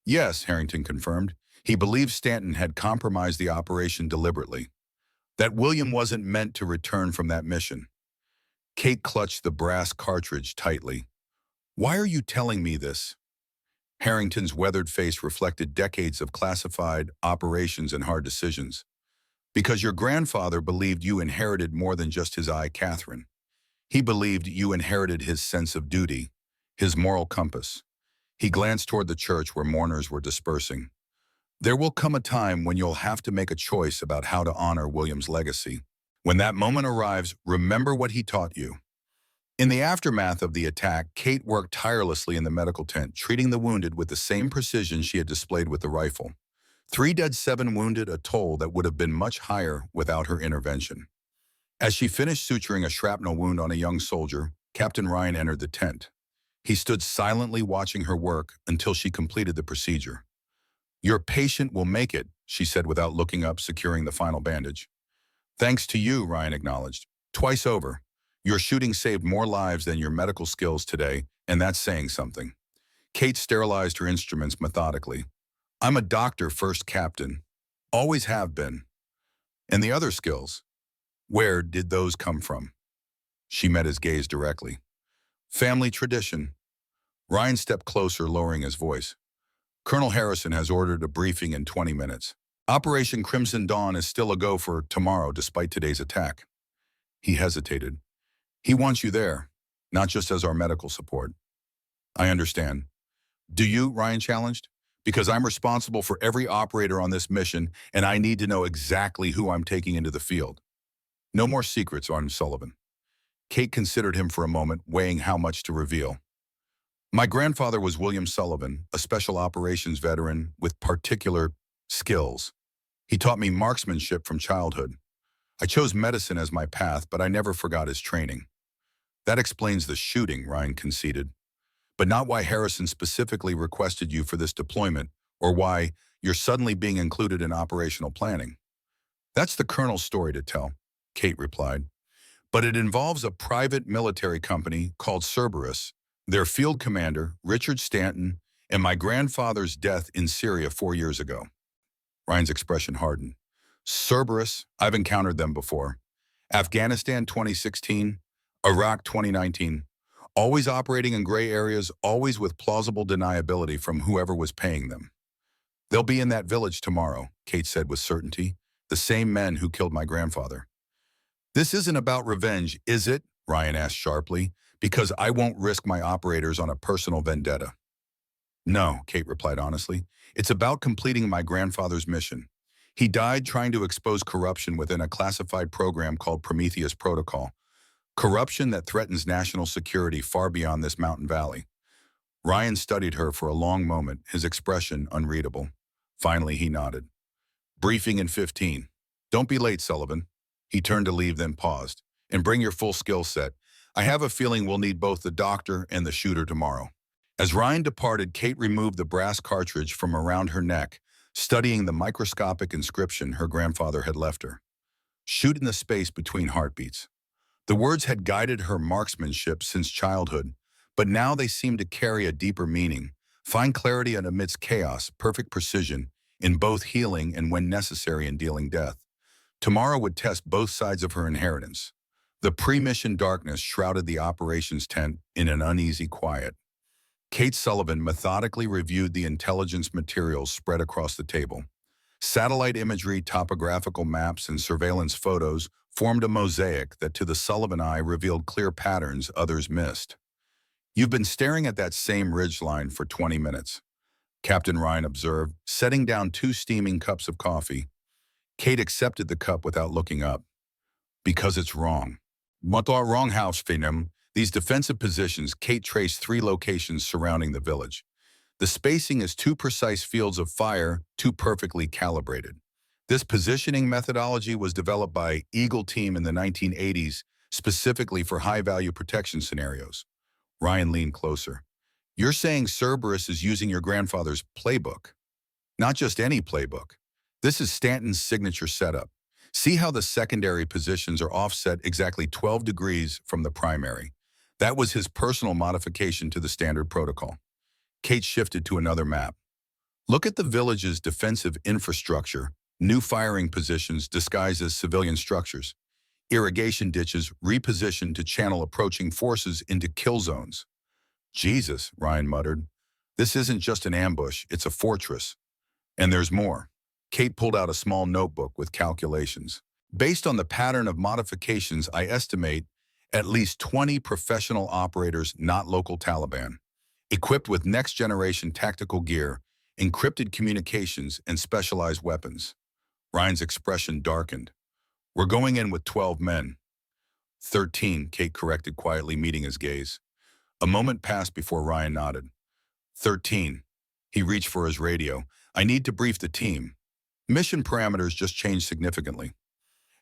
Yes, Harrington confirmed. He believed Stanton had compromised the operation deliberately. That William wasn't meant to return from that mission. Kate clutched the brass cartridge tightly. Why are you telling me this? Harrington's weathered face reflected decades of classified operations and hard decisions. Because your grandfather believed you inherited more than just his eye, Catherine. He believed you inherited his sense of duty, his moral compass. He glanced toward the church where mourners were dispersing. There will come a time when you'll have to make a choice about how to honor William's legacy. When that moment arrives, remember what he taught you. In the aftermath of the attack, Kate worked tirelessly in the medical tent, treating the wounded with the same precision she had displayed with the rifle. 3 dead, 7 wounded, a toll that would have been much higher without her intervention. As she finished suturing a shrapnel wound on a young soldier, Captain Ryan entered the tent. He stood silently watching her work until she completed the procedure. Your patient will make it, she said without looking up, securing the final bandage. Thanks to you, Ryan acknowledged. Twice over. Your shooting saved more lives than your medical skills today, and that's saying something. Kate sterilized her instruments methodically. I'm a doctor first, Captain. Always have been. And the other skills? Where did those come from? She met his gaze directly. Family tradition. Ryan stepped closer, lowering his voice. Colonel Harrison has ordered a briefing in 20 minutes. Operation Crimson Dawn is still a go for tomorrow despite today's attack. He hesitated. He wants you there, not just as our medical support. I understand. Do you, Ryan challenged? Because I'm responsible for every operator on this mission, and I need to know exactly who I'm taking into the field. No more secrets, Arnold Sullivan. Kate considered him for a moment, weighing how much to reveal. My grandfather was William Sullivan, a special operations veteran with particular skills. He taught me marksmanship from childhood. I chose medicine as my path, but I never forgot his training. That explains the shooting, Ryan conceded, but not why Harrison specifically requested you for this deployment or why you're suddenly being included in operational planning. That's the colonel's story to tell, Kate replied. But it involves a private military company called Cerberus, their field commander, Richard Stanton, and my grandfather's death in Syria 4 years ago. Ryan's expression hardened. Cerberus, I've encountered them before. Afghanistan 2016, Iraq 2019. Always operating in gray areas, always with plausible deniability from whoever was paying them. They'll be in that village tomorrow, Kate said with certainty. The same men who killed my grandfather. This isn't about revenge, is it? Ryan asked sharply. Because I won't risk my operators on a personal vendetta. No, Kate replied honestly. It's about completing my grandfather's mission. He died trying to expose corruption within a classified program called Prometheus Protocol. Corruption that threatens national security far beyond this mountain valley. Ryan studied her for a long moment, his expression unreadable. Finally, he nodded. Briefing in 15. Don't be late, Sullivan. He turned to leave, then paused. And bring your full skill set. I have a feeling we'll need both the doctor and the shooter tomorrow. As Ryan departed, Kate removed the brass cartridge from around her neck, studying the microscopic inscription her grandfather had left her. Shoot in the space between heartbeats. The words had guided her marksmanship since childhood, but now they seemed to carry a deeper meaning. Find clarity amidst chaos, perfect precision, in both healing and when necessary in dealing death. Tomorrow would test both sides of her inheritance. The pre-mission darkness shrouded the operations tent in an uneasy quiet. Kate Sullivan methodically reviewed the intelligence materials spread across the table. Satellite imagery, topographical maps, and surveillance photos formed a mosaic that to the Sullivan eye revealed clear patterns others missed. "You've been staring at that same ridgeline for 20 minutes," Captain Ryan observed, setting down 2 steaming cups of coffee. Kate accepted the cup without looking up. "Because it's wrong." "What are wrong, House Finham?" These defensive positions, Kate traced 3 locations surrounding the village. "The spacing is 2 precise fields of fire, too perfectly calibrated." This positioning methodology was developed by Eagle Team in the 1980s, specifically for high-value protection scenarios. Ryan leaned closer. "You're saying Cerberus is using your grandfather's playbook?" "Not just any playbook. This is Stanton's signature setup. See how the secondary positions are offset exactly 12 degrees from the primary. That was his personal modification to the standard protocol." Kate shifted to another map. "Look at the village's defensive infrastructure, new firing positions disguised as civilian structures, irrigation ditches repositioned to channel approaching forces into kill zones." "Jesus," Ryan muttered. "This isn't just an ambush, it's a fortress. And there's more." Kate pulled out a small notebook with calculations. "Based on the pattern of modifications, I estimate at least 20 professional operators, not local Taliban, equipped with next-generation tactical gear, encrypted communications, and specialized weapons." Ryan's expression darkened. "We're going in with 12 men." 13, Kate corrected quietly, meeting his gaze. A moment passed before Ryan nodded. 13. He reached for his radio. "I need to brief the team. Mission parameters just changed significantly."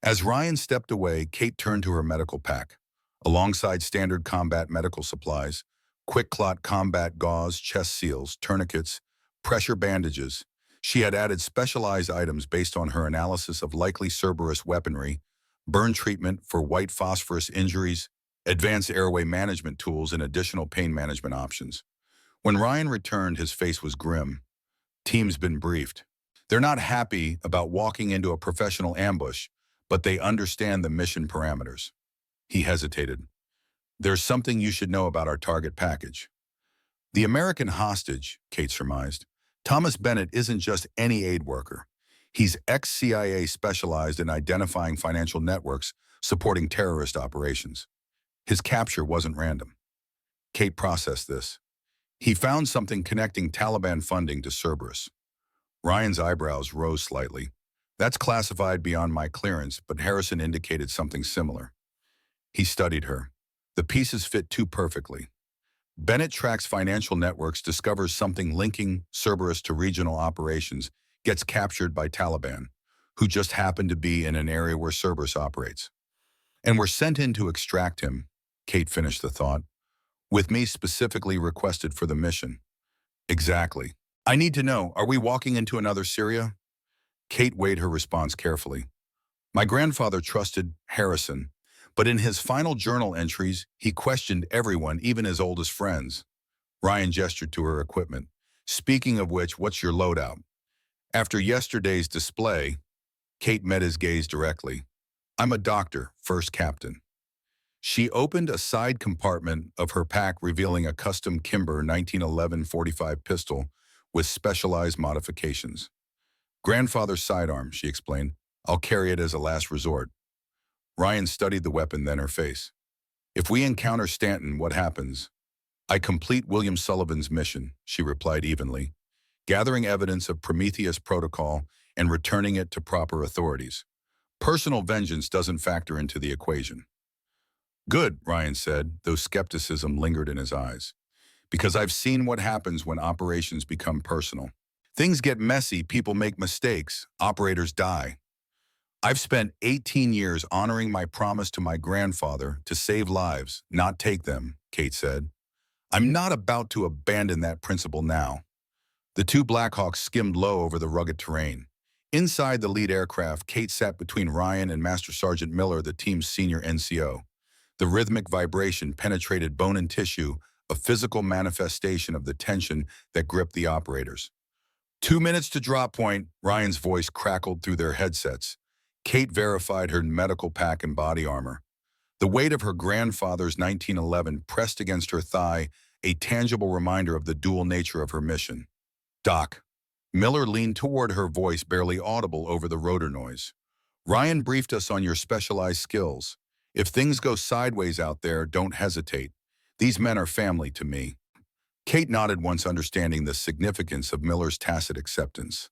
As Ryan stepped away, Kate turned to her medical pack. Alongside standard combat medical supplies, quick clot combat gauze, chest seals, tourniquets, pressure bandages, she had added specialized items based on her analysis of likely Cerberus weaponry, burn treatment for white phosphorus injuries, advanced airway management tools, and additional pain management options. When Ryan returned, his face was grim. "Team's been briefed. They're not happy about walking into a professional ambush, but they understand the mission parameters." He hesitated. "There's something you should know about our target package." "The American hostage," Kate surmised. "Thomas Bennett isn't just any aid worker. He's ex-CIA specialized in identifying financial networks supporting terrorist operations. His capture wasn't random." Kate processed this. "He found something connecting Taliban funding to Cerberus." Ryan's eyebrows rose slightly. "That's classified beyond my clearance, but Harrison indicated something similar." He studied her. "The pieces fit too perfectly. Bennett tracks financial networks, discovers something linking Cerberus to regional operations, gets captured by Taliban, who just happen to be in an area where Cerberus operates. And we're sent in to extract him," Kate finished the thought, "with me specifically requested for the mission." "Exactly. I need to know, are we walking into another Syria?" Kate weighed her response carefully. "My grandfather trusted Harrison, but in his final journal entries, he questioned everyone, even his oldest friends." Ryan gestured to her equipment. "Speaking of which, what's your loadout?" After yesterday's display, Kate met his gaze directly. "I'm a doctor, first captain." She opened a side compartment of her pack, revealing a custom Kimber 1911 .45 pistol with specialized modifications. "Grandfather's sidearm," she explained. "I'll carry it as a last resort." Ryan studied the weapon, then her face. "If we encounter Stanton, what happens?" "I complete William Sullivan's mission," she replied evenly, "gathering evidence of Prometheus protocol and returning it to proper authorities. Personal vengeance doesn't factor into the equation." "Good," Ryan said, though skepticism lingered in his eyes. "Because I've seen what happens when operations become personal. Things get messy, people make mistakes, operators die. I've spent 18 years honoring my promise to my grandfather to save lives, not take them," Kate said. "I'm not about to abandon that principle now." The two Blackhawks skimmed low over the rugged terrain. Inside the lead aircraft, Kate sat between Ryan and Master Sergeant Miller, the team's senior NCO. The rhythmic vibration penetrated bone and tissue, a physical manifestation of the tension that gripped the operators. 2 minutes to drop point," Ryan's voice crackled through their headsets. Kate verified her medical pack and body armor. The weight of her grandfather's 1911 pressed against her thigh, a tangible reminder of the dual nature of her mission. Doc. Miller leaned toward her, voice barely audible over the rotor noise. Ryan briefed us on your specialized skills. If things go sideways out there, don't hesitate. These men are family to me. Kate nodded, once understanding the significance of Miller's tacit acceptance.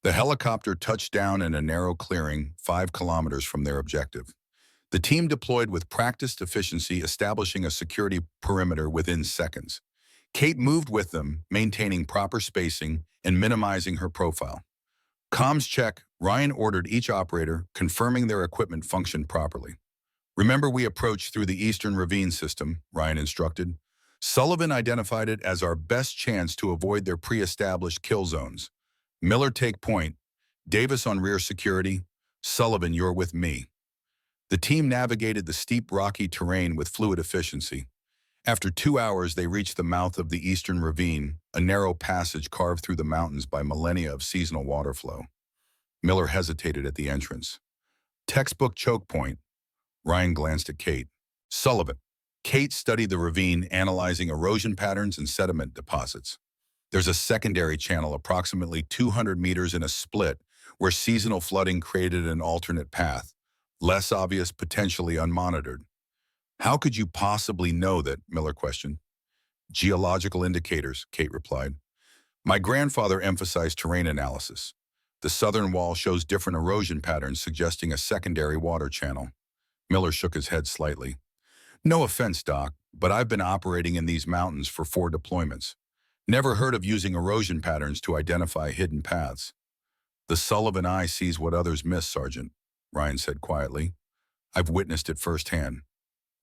The helicopter touched down in a narrow clearing 5 kilometers from their objective. The team deployed with practiced efficiency, establishing a security perimeter within seconds. Kate moved with them, maintaining proper spacing and minimizing her profile. Comms check, Ryan ordered each operator, confirming their equipment functioned properly. Remember, we approached through the Eastern Ravine system, Ryan instructed. Sullivan identified it as our best chance to avoid their pre-established kill zones. Miller, take point. Davis on rear security. Sullivan, you're with me. The team navigated the steep, rocky terrain with fluid efficiency. After 2 hours, they reached the mouth of the Eastern Ravine, a narrow passage carved through the mountains by millennia of seasonal water flow. Miller hesitated at the entrance. Textbook choke point. Ryan glanced at Kate. Sullivan. Kate studied the ravine, analyzing erosion patterns and sediment deposits. There's a secondary channel approximately 200 meters in a split where seasonal flooding created an alternate path, less obvious, potentially unmonitored. How could you possibly know that? Miller questioned. Geological indicators, Kate replied. My grandfather emphasized terrain analysis. The southern wall shows different erosion patterns, suggesting a secondary water channel. Miller shook his head slightly. No offense, Doc, but I've been operating in these mountains for 4 deployments. Never heard of using erosion patterns to identify hidden paths. The Sullivan eye sees what others miss, Sergeant, Ryan said quietly. I've witnessed it firsthand.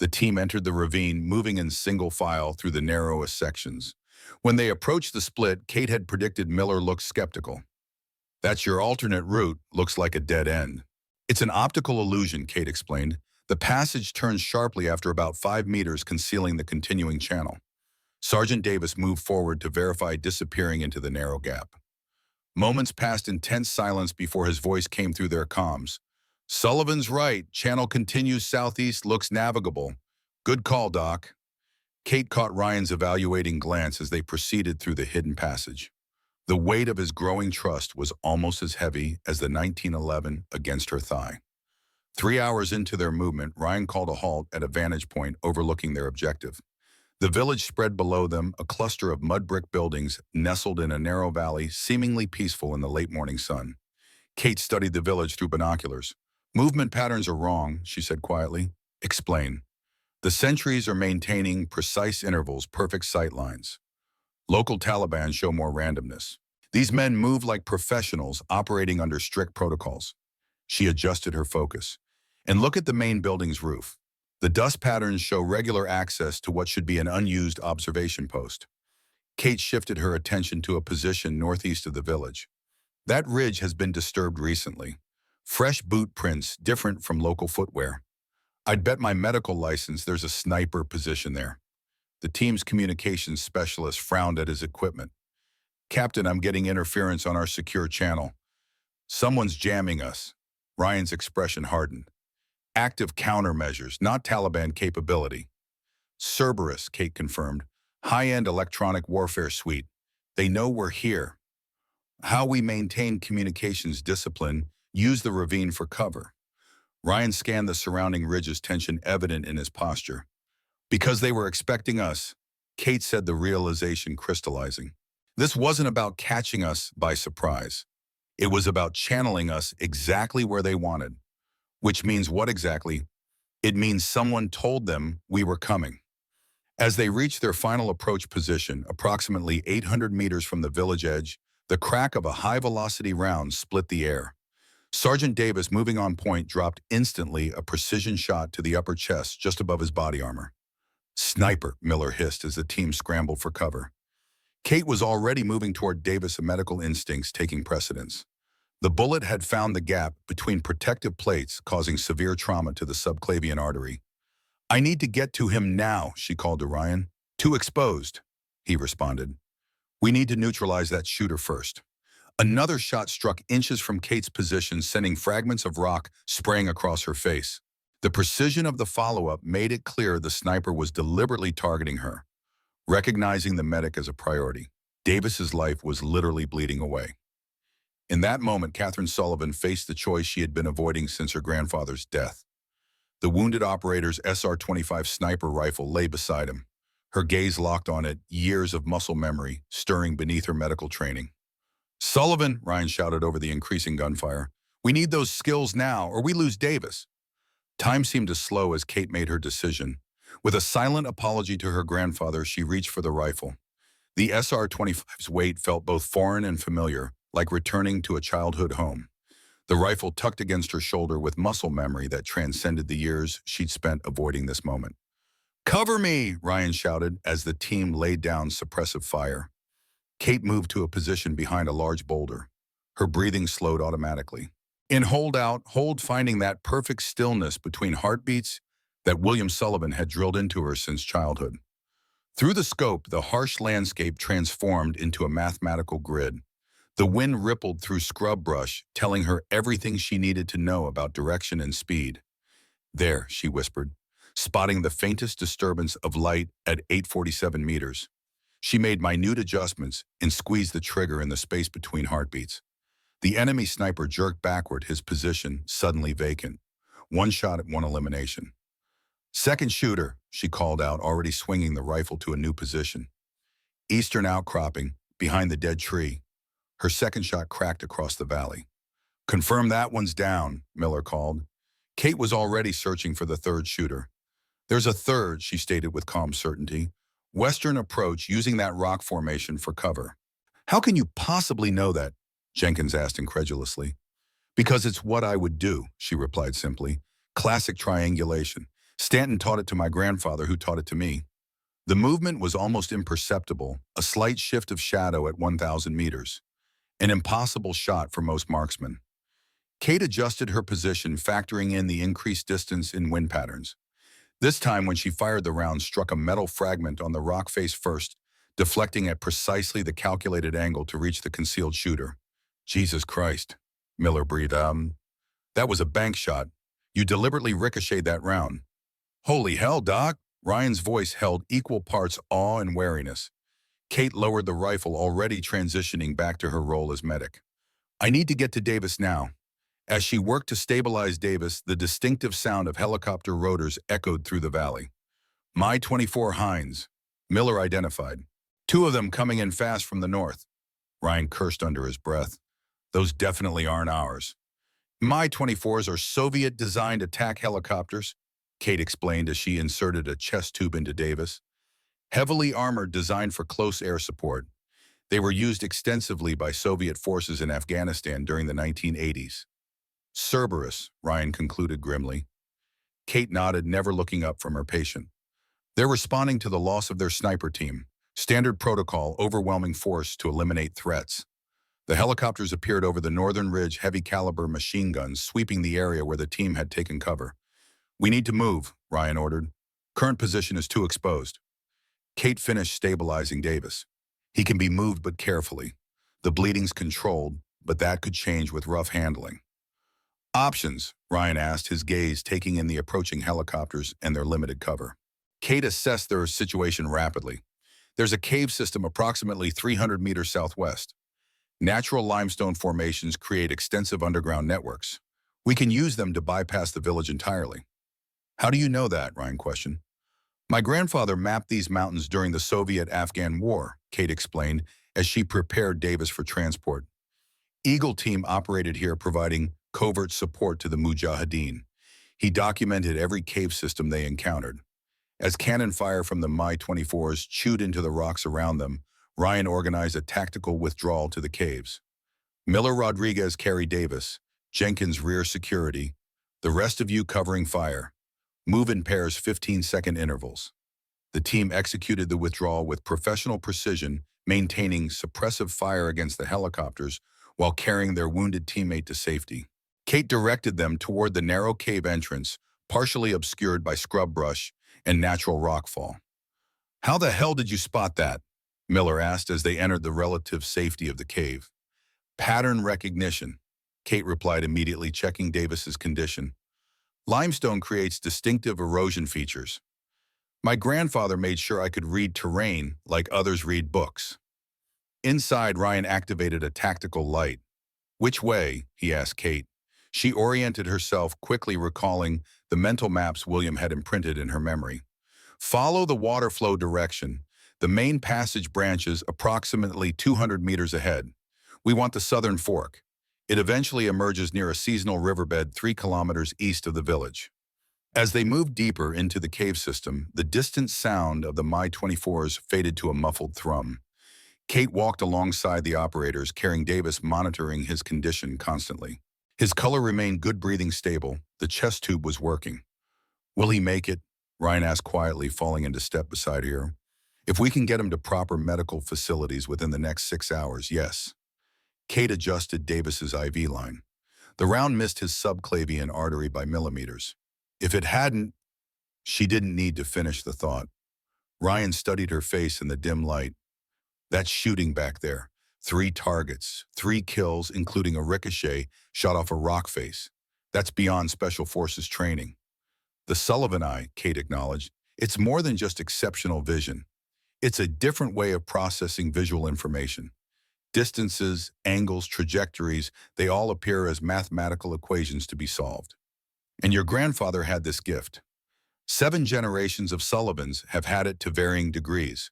The team entered the ravine, moving in single file through the narrowest sections. When they approached the split, Kate had predicted. Miller looked skeptical. That's your alternate route, looks like a dead end. It's an optical illusion, Kate explained. The passage turns sharply after about 5 meters, concealing the continuing channel. Sergeant Davis moved forward to verify, disappearing into the narrow gap. Moments passed in tense silence before his voice came through their comms. Sullivan's right. Channel continues southeast, looks navigable. Good call, Doc. Kate caught Ryan's evaluating glance as they proceeded through the hidden passage. The weight of his growing trust was almost as heavy as the 1911 against her thigh. 3 hours into their movement, Ryan called a halt at a vantage point overlooking their objective. The village spread below them, a cluster of mud brick buildings nestled in a narrow valley, seemingly peaceful in the late morning sun. Kate studied the village through binoculars. Movement patterns are wrong, she said quietly. Explain. The sentries are maintaining precise intervals, perfect sight lines. Local Taliban show more randomness. These men move like professionals, operating under strict protocols. She adjusted her focus. And look at the main building's roof. The dust patterns show regular access to what should be an unused observation post. Kate shifted her attention to a position northeast of the village. That ridge has been disturbed recently. Fresh boot prints, different from local footwear. I'd bet my medical license there's a sniper position there. The team's communications specialist frowned at his equipment. Captain, I'm getting interference on our secure channel. Someone's jamming us. Ryan's expression hardened. Active countermeasures, not Taliban capability. Cerberus, Kate confirmed. High-end electronic warfare suite. They know we're here. How we maintain communications discipline, use the ravine for cover. Ryan scanned the surrounding ridges, tension evident in his posture. Because they were expecting us, Kate said, the realization crystallizing. This wasn't about catching us by surprise. It was about channeling us exactly where they wanted. Which means what exactly? It means someone told them we were coming. As they reached their final approach position, approximately 800 meters from the village edge, the crack of a high-velocity round split the air. Sergeant Davis, moving on point, dropped instantly a precision shot to the upper chest just above his body armor. Sniper, Miller hissed as the team scrambled for cover. Kate was already moving toward Davis, medical instincts taking precedence. The bullet had found the gap between protective plates, causing severe trauma to the subclavian artery. I need to get to him now, she called to Ryan. Too exposed, he responded. We need to neutralize that shooter first. Another shot struck inches from Kate's position, sending fragments of rock spraying across her face. The precision of the follow-up made it clear the sniper was deliberately targeting her. Recognizing the medic as a priority, Davis's life was literally bleeding away. In that moment, Catherine Sullivan faced the choice she had been avoiding since her grandfather's death. The wounded operator's SR-25 sniper rifle lay beside him, her gaze locked on it, years of muscle memory stirring beneath her medical training. "Sullivan," Ryan shouted over the increasing gunfire, "we need those skills now, or we lose Davis." Time seemed to slow as Kate made her decision. With a silent apology to her grandfather, she reached for the rifle. The SR-25's weight felt both foreign and familiar, like returning to a childhood home. The rifle tucked against her shoulder with muscle memory that transcended the years she'd spent avoiding this moment. "Cover me!" Ryan shouted as the team laid down suppressive fire. Kate moved to a position behind a large boulder. Her breathing slowed automatically. In holdout, finding that perfect stillness between heartbeats that William Sullivan had drilled into her since childhood. Through the scope, the harsh landscape transformed into a mathematical grid. The wind rippled through scrub brush, telling her everything she needed to know about direction and speed. "There," she whispered, spotting the faintest disturbance of light at 847 meters. She made minute adjustments and squeezed the trigger in the space between heartbeats. The enemy sniper jerked backward, his position suddenly vacant. One shot at one elimination. "Second shooter," she called out, already swinging the rifle to a new position. Eastern outcropping, behind the dead tree. Her second shot cracked across the valley. "Confirm that one's down," Miller called. Kate was already searching for the third shooter. "There's a third," she stated with calm certainty. "Western approach, using that rock formation for cover." "How can you possibly know that?" Jenkins asked incredulously. "Because it's what I would do," she replied simply. "Classic triangulation. Stanton taught it to my grandfather, who taught it to me." The movement was almost imperceptible, a slight shift of shadow at 1,000 meters. An impossible shot for most marksmen. Kate adjusted her position, factoring in the increased distance in wind patterns. This time, when she fired, the round struck a metal fragment on the rock face first, deflecting at precisely the calculated angle to reach the concealed shooter. "Jesus Christ," Miller breathed. That was a bank shot. You deliberately ricocheted that round." "Holy hell, Doc!" Ryan's voice held equal parts awe and wariness. Kate lowered the rifle, already transitioning back to her role as medic. "I need to get to Davis now." As she worked to stabilize Davis, the distinctive sound of helicopter rotors echoed through the valley. "Mi-24 Heinz," Miller identified. "Two of them coming in fast from the north." Ryan cursed under his breath. "Those definitely aren't ours." "Mi-24s are Soviet-designed attack helicopters," Kate explained as she inserted a chest tube into Davis. "Heavily armored, designed for close air support. They were used extensively by Soviet forces in Afghanistan during the 1980s. "Cerberus," Ryan concluded grimly. Kate nodded, never looking up from her patient. "They're responding to the loss of their sniper team. Standard protocol, overwhelming force to eliminate threats." The helicopters appeared over the northern ridge, heavy-caliber machine guns sweeping the area where the team had taken cover. "We need to move," Ryan ordered. "Current position is too exposed." Kate finished stabilizing Davis. "He can be moved, but carefully. The bleeding's controlled, but that could change with rough handling." "Options?" Ryan asked, his gaze taking in the approaching helicopters and their limited cover. Kate assessed their situation rapidly. "There's a cave system approximately 300 meters southwest. Natural limestone formations create extensive underground networks. We can use them to bypass the village entirely." "How do you know that?" Ryan questioned. "My grandfather mapped these mountains during the Soviet-Afghan War," Kate explained as she prepared Davis for transport. "Eagle team operated here, providing covert support to the Mujahideen. He documented every cave system they encountered. As cannon fire from the Mi-24s chewed into the rocks around them, Ryan organized a tactical withdrawal to the caves. Miller Rodriguez carried Davis, Jenkins rear security, the rest of you covering fire. Move in pairs, 15-second intervals." The team executed the withdrawal with professional precision, maintaining suppressive fire against the helicopters while carrying their wounded teammate to safety. Kate directed them toward the narrow cave entrance, partially obscured by scrub brush and natural rockfall. "How the hell did you spot that?" Miller asked as they entered the relative safety of the cave. "Pattern recognition," Kate replied, immediately checking Davis's condition. "Limestone creates distinctive erosion features." My grandfather made sure I could read terrain like others read books. Inside, Ryan activated a tactical light. Which way? He asked Kate. She oriented herself, quickly recalling the mental maps William had imprinted in her memory. Follow the water flow direction. The main passage branches approximately 200 meters ahead. We want the southern fork. It eventually emerges near a seasonal riverbed 3 kilometers east of the village. As they moved deeper into the cave system, the distant sound of the Mi-24s faded to a muffled thrum. Kate walked alongside the operators, carrying Davis, monitoring his condition constantly. His color remained good, breathing stable. The chest tube was working. Will he make it? Ryan asked quietly, falling into step beside her. If we can get him to proper medical facilities within the next 6 hours, yes. Kate adjusted Davis's IV line. The round missed his subclavian artery by millimeters. If it hadn't, she didn't need to finish the thought. Ryan studied her face in the dim light. That's shooting back there. 3 targets, 3 kills, including a ricochet shot off a rock face. That's beyond Special Forces training. The Sullivan eye, Kate acknowledged. It's more than just exceptional vision. It's a different way of processing visual information. Distances, angles, trajectories, they all appear as mathematical equations to be solved. And your grandfather had this gift. 7 generations of Sullivans have had it to varying degrees.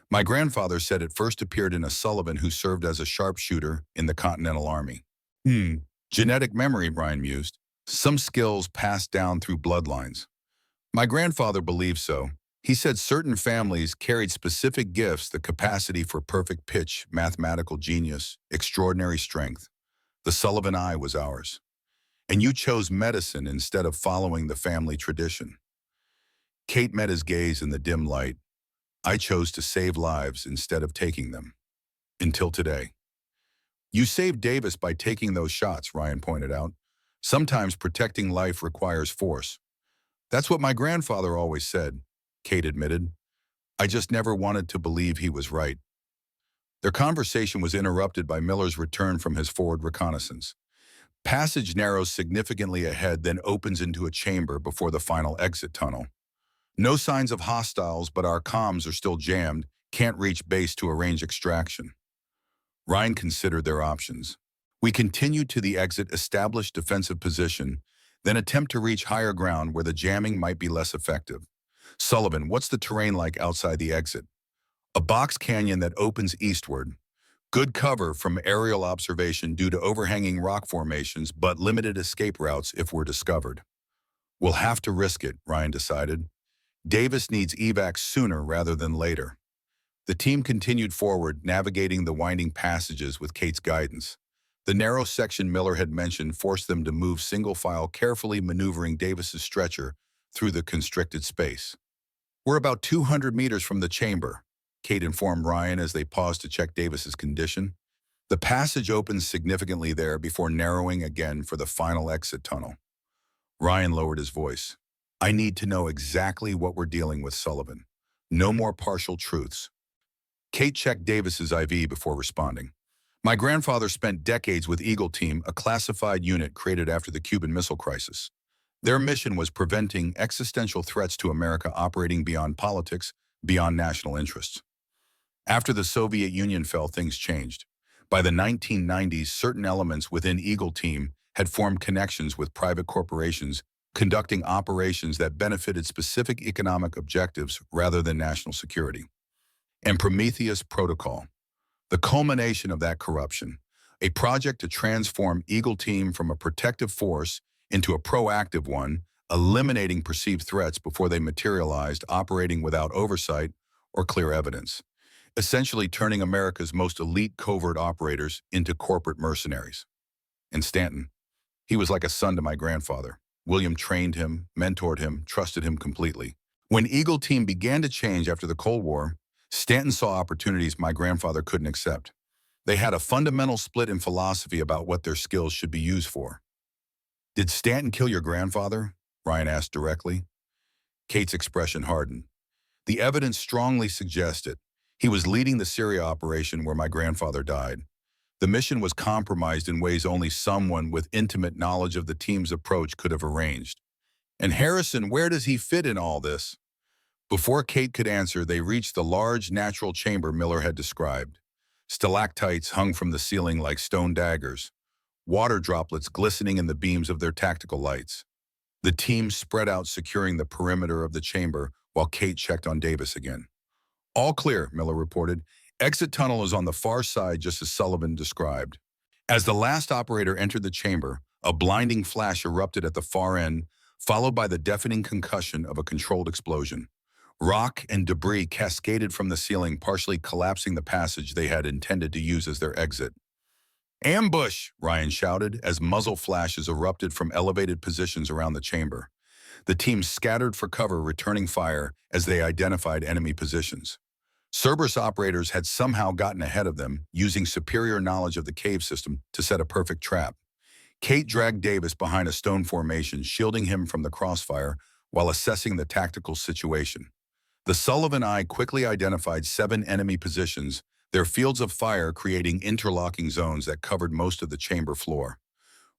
My grandfather said it first appeared in a Sullivan who served as a sharpshooter in the Continental Army. Genetic memory, Ryan mused. Some skills passed down through bloodlines. My grandfather believed so. He said certain families carried specific gifts, the capacity for perfect pitch, mathematical genius, extraordinary strength. The Sullivan eye was ours. And you chose medicine instead of following the family tradition. Kate met his gaze in the dim light. I chose to save lives instead of taking them. Until today. You saved Davis by taking those shots, Ryan pointed out. Sometimes protecting life requires force. That's what my grandfather always said, Kate admitted. I just never wanted to believe he was right. Their conversation was interrupted by Miller's return from his forward reconnaissance. Passage narrows significantly ahead, then opens into a chamber before the final exit tunnel. No signs of hostiles, but our comms are still jammed, can't reach base to arrange extraction. Ryan considered their options. We continue to the exit, establish defensive position, then attempt to reach higher ground where the jamming might be less effective. Sullivan, what's the terrain like outside the exit? A box canyon that opens eastward. Good cover from aerial observation due to overhanging rock formations, but limited escape routes if we're discovered. We'll have to risk it, Ryan decided. Davis needs evac sooner rather than later. The team continued forward, navigating the winding passages with Kate's guidance. The narrow section Miller had mentioned forced them to move single file, carefully maneuvering Davis's stretcher through the constricted space. We're about 200 meters from the chamber, Kate informed Ryan as they paused to check Davis's condition. The passage opens significantly there before narrowing again for the final exit tunnel. Ryan lowered his voice. I need to know exactly what we're dealing with, Sullivan. No more partial truths. Kate checked Davis's IV before responding. My grandfather spent decades with Eagle Team, a classified unit created after the Cuban Missile Crisis. Their mission was preventing existential threats to America operating beyond politics, beyond national interests. After the Soviet Union fell, things changed. By the 1990s, certain elements within Eagle Team had formed connections with private corporations conducting operations that benefited specific economic objectives rather than national security. And Prometheus Protocol, the culmination of that corruption, a project to transform Eagle Team from a protective force into a proactive one, eliminating perceived threats before they materialized, operating without oversight or clear evidence, essentially turning America's most elite covert operators into corporate mercenaries. And Stanton, he was like a son to my grandfather. William trained him, mentored him, trusted him completely. When Eagle Team began to change after the Cold War, Stanton saw opportunities my grandfather couldn't accept. They had a fundamental split in philosophy about what their skills should be used for. Did Stanton kill your grandfather? Ryan asked directly. Kate's expression hardened. The evidence strongly suggests it. He was leading the Syria operation where my grandfather died. The mission was compromised in ways only someone with intimate knowledge of the team's approach could have arranged. And Harrison, where does he fit in all this? Before Kate could answer, they reached the large natural chamber Miller had described. Stalactites hung from the ceiling like stone daggers, water droplets glistening in the beams of their tactical lights. The team spread out securing the perimeter of the chamber while Kate checked on Davis again. All clear, Miller reported. Exit tunnel is on the far side just as Sullivan described. As the last operator entered the chamber, a blinding flash erupted at the far end, followed by the deafening concussion of a controlled explosion. Rock and debris cascaded from the ceiling, partially collapsing the passage they had intended to use as their exit. Ambush! Ryan shouted as muzzle flashes erupted from elevated positions around the chamber. The team scattered for cover, returning fire as they identified enemy positions. Cerberus operators had somehow gotten ahead of them, using superior knowledge of the cave system to set a perfect trap. Kate dragged Davis behind a stone formation, shielding him from the crossfire while assessing the tactical situation. The Sullivan Eye quickly identified 7 enemy positions, their fields of fire creating interlocking zones that covered most of the chamber floor.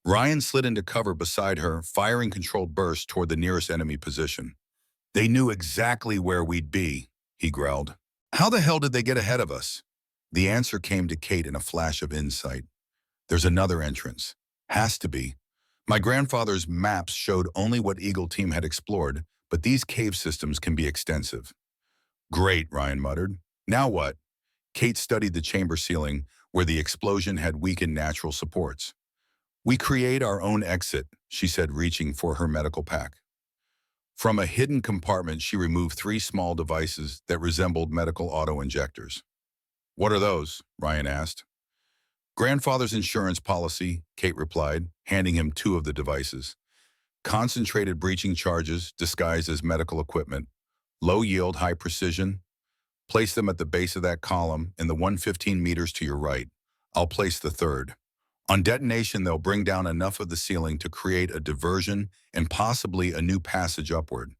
Ryan slid into cover beside her, firing controlled bursts toward the nearest enemy position. "They knew exactly where we'd be," he growled. "How the hell did they get ahead of us?" The answer came to Kate in a flash of insight. "There's another entrance. Has to be. My grandfather's maps showed only what Eagle Team had explored, but these cave systems can be extensive." "Great," Ryan muttered. "Now what?" Kate studied the chamber ceiling, where the explosion had weakened natural supports. "We create our own exit," she said, reaching for her medical pack. From a hidden compartment, she removed 3 small devices that resembled medical auto-injectors. "What are those?" Ryan asked. "Grandfather's insurance policy," Kate replied, handing him 2 of the devices. "Concentrated breaching charges disguised as medical equipment. Low yield, high precision. Place them at the base of that column in the 115 meters to your right. I'll place the 3rd. On detonation, they'll bring down enough of the ceiling to create a diversion and possibly a new passage upward."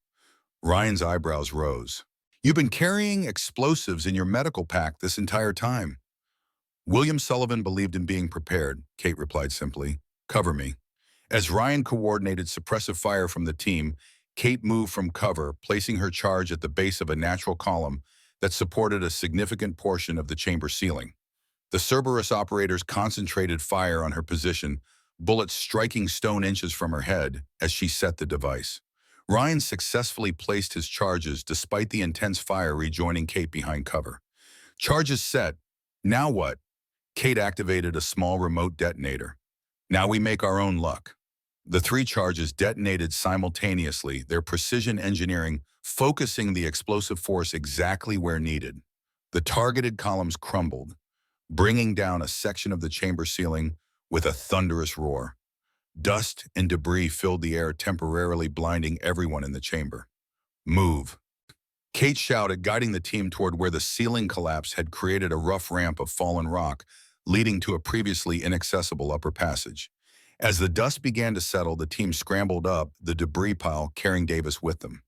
Ryan's eyebrows rose. "You've been carrying explosives in your medical pack this entire time." "William Sullivan believed in being prepared," Kate replied simply. "Cover me." As Ryan coordinated suppressive fire from the team, Kate moved from cover, placing her charge at the base of a natural column that supported a significant portion of the chamber ceiling. The Cerberus operators concentrated fire on her position, bullets striking stone inches from her head as she set the device. Ryan successfully placed his charges despite the intense fire, rejoining Kate behind cover. "Charges set. Now what?" Kate activated a small remote detonator. "Now we make our own luck." The 3 charges detonated simultaneously, their precision engineering focusing the explosive force exactly where needed. The targeted columns crumbled, bringing down a section of the chamber ceiling with a thunderous roar. Dust and debris filled the air, temporarily blinding everyone in the chamber. "Move." Kate shouted, guiding the team toward where the ceiling collapse had created a rough ramp of fallen rock, leading to a previously inaccessible upper passage. As the dust began to settle, the team scrambled up the debris pile, carrying Davis with them.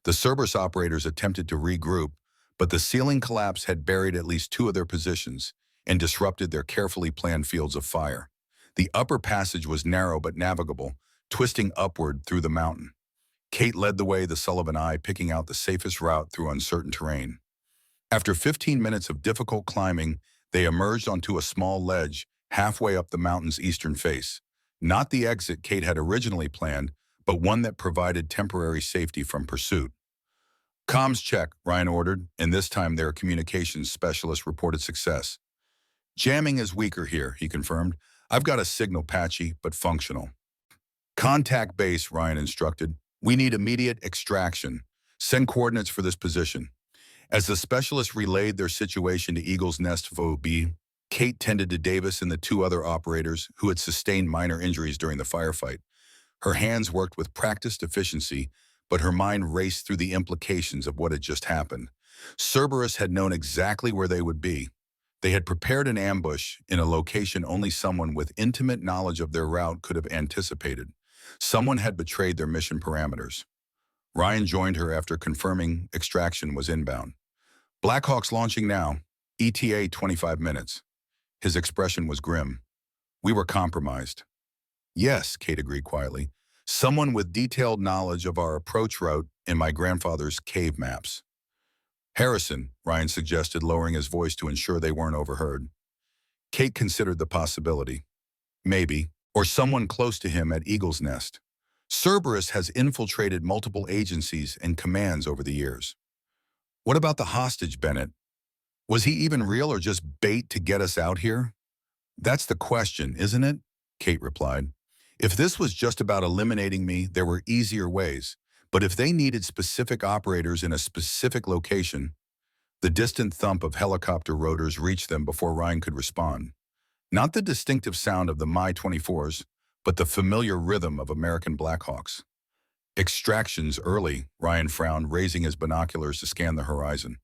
The Cerberus operators attempted to regroup, but the ceiling collapse had buried at least 2 of their positions and disrupted their carefully planned fields of fire. The upper passage was narrow but navigable, twisting upward through the mountain. Kate led the way, the Sullivan Eye picking out the safest route through uncertain terrain. After 15 minutes of difficult climbing, they emerged onto a small ledge halfway up the mountain's eastern face. Not the exit Kate had originally planned, but one that provided temporary safety from pursuit. "Comms check," Ryan ordered, and this time their communications specialist reported success. "Jamming is weaker here," he confirmed. "I've got a signal patchy, but functional." "Contact base," Ryan instructed. "We need immediate extraction. Send coordinates for this position." As the specialist relayed their situation to Eagle's Nest FOB, Kate tended to Davis and the 2 other operators who had sustained minor injuries during the firefight. Her hands worked with practiced efficiency, but her mind raced through the implications of what had just happened. Cerberus had known exactly where they would be. They had prepared an ambush in a location only someone with intimate knowledge of their route could have anticipated. Someone had betrayed their mission parameters. Ryan joined her after confirming extraction was inbound. "Blackhawks launching now. ETA 25 minutes. His expression was grim. "We were compromised." "Yes," Kate agreed quietly. "Someone with detailed knowledge of our approach route in my grandfather's cave maps." Harrison, Ryan suggested, lowering his voice to ensure they weren't overheard. Kate considered the possibility. Maybe, or someone close to him at Eagle's Nest. Cerberus has infiltrated multiple agencies and commands over the years. What about the hostage, Bennett? Was he even real or just bait to get us out here? That's the question, isn't it? Kate replied. If this was just about eliminating me, there were easier ways. But if they needed specific operators in a specific location, the distant thump of helicopter rotors reached them before Ryan could respond. Not the distinctive sound of the Mi-24s, but the familiar rhythm of American Blackhawks. Extractions early, Ryan frowned, raising his binoculars to scan the horizon.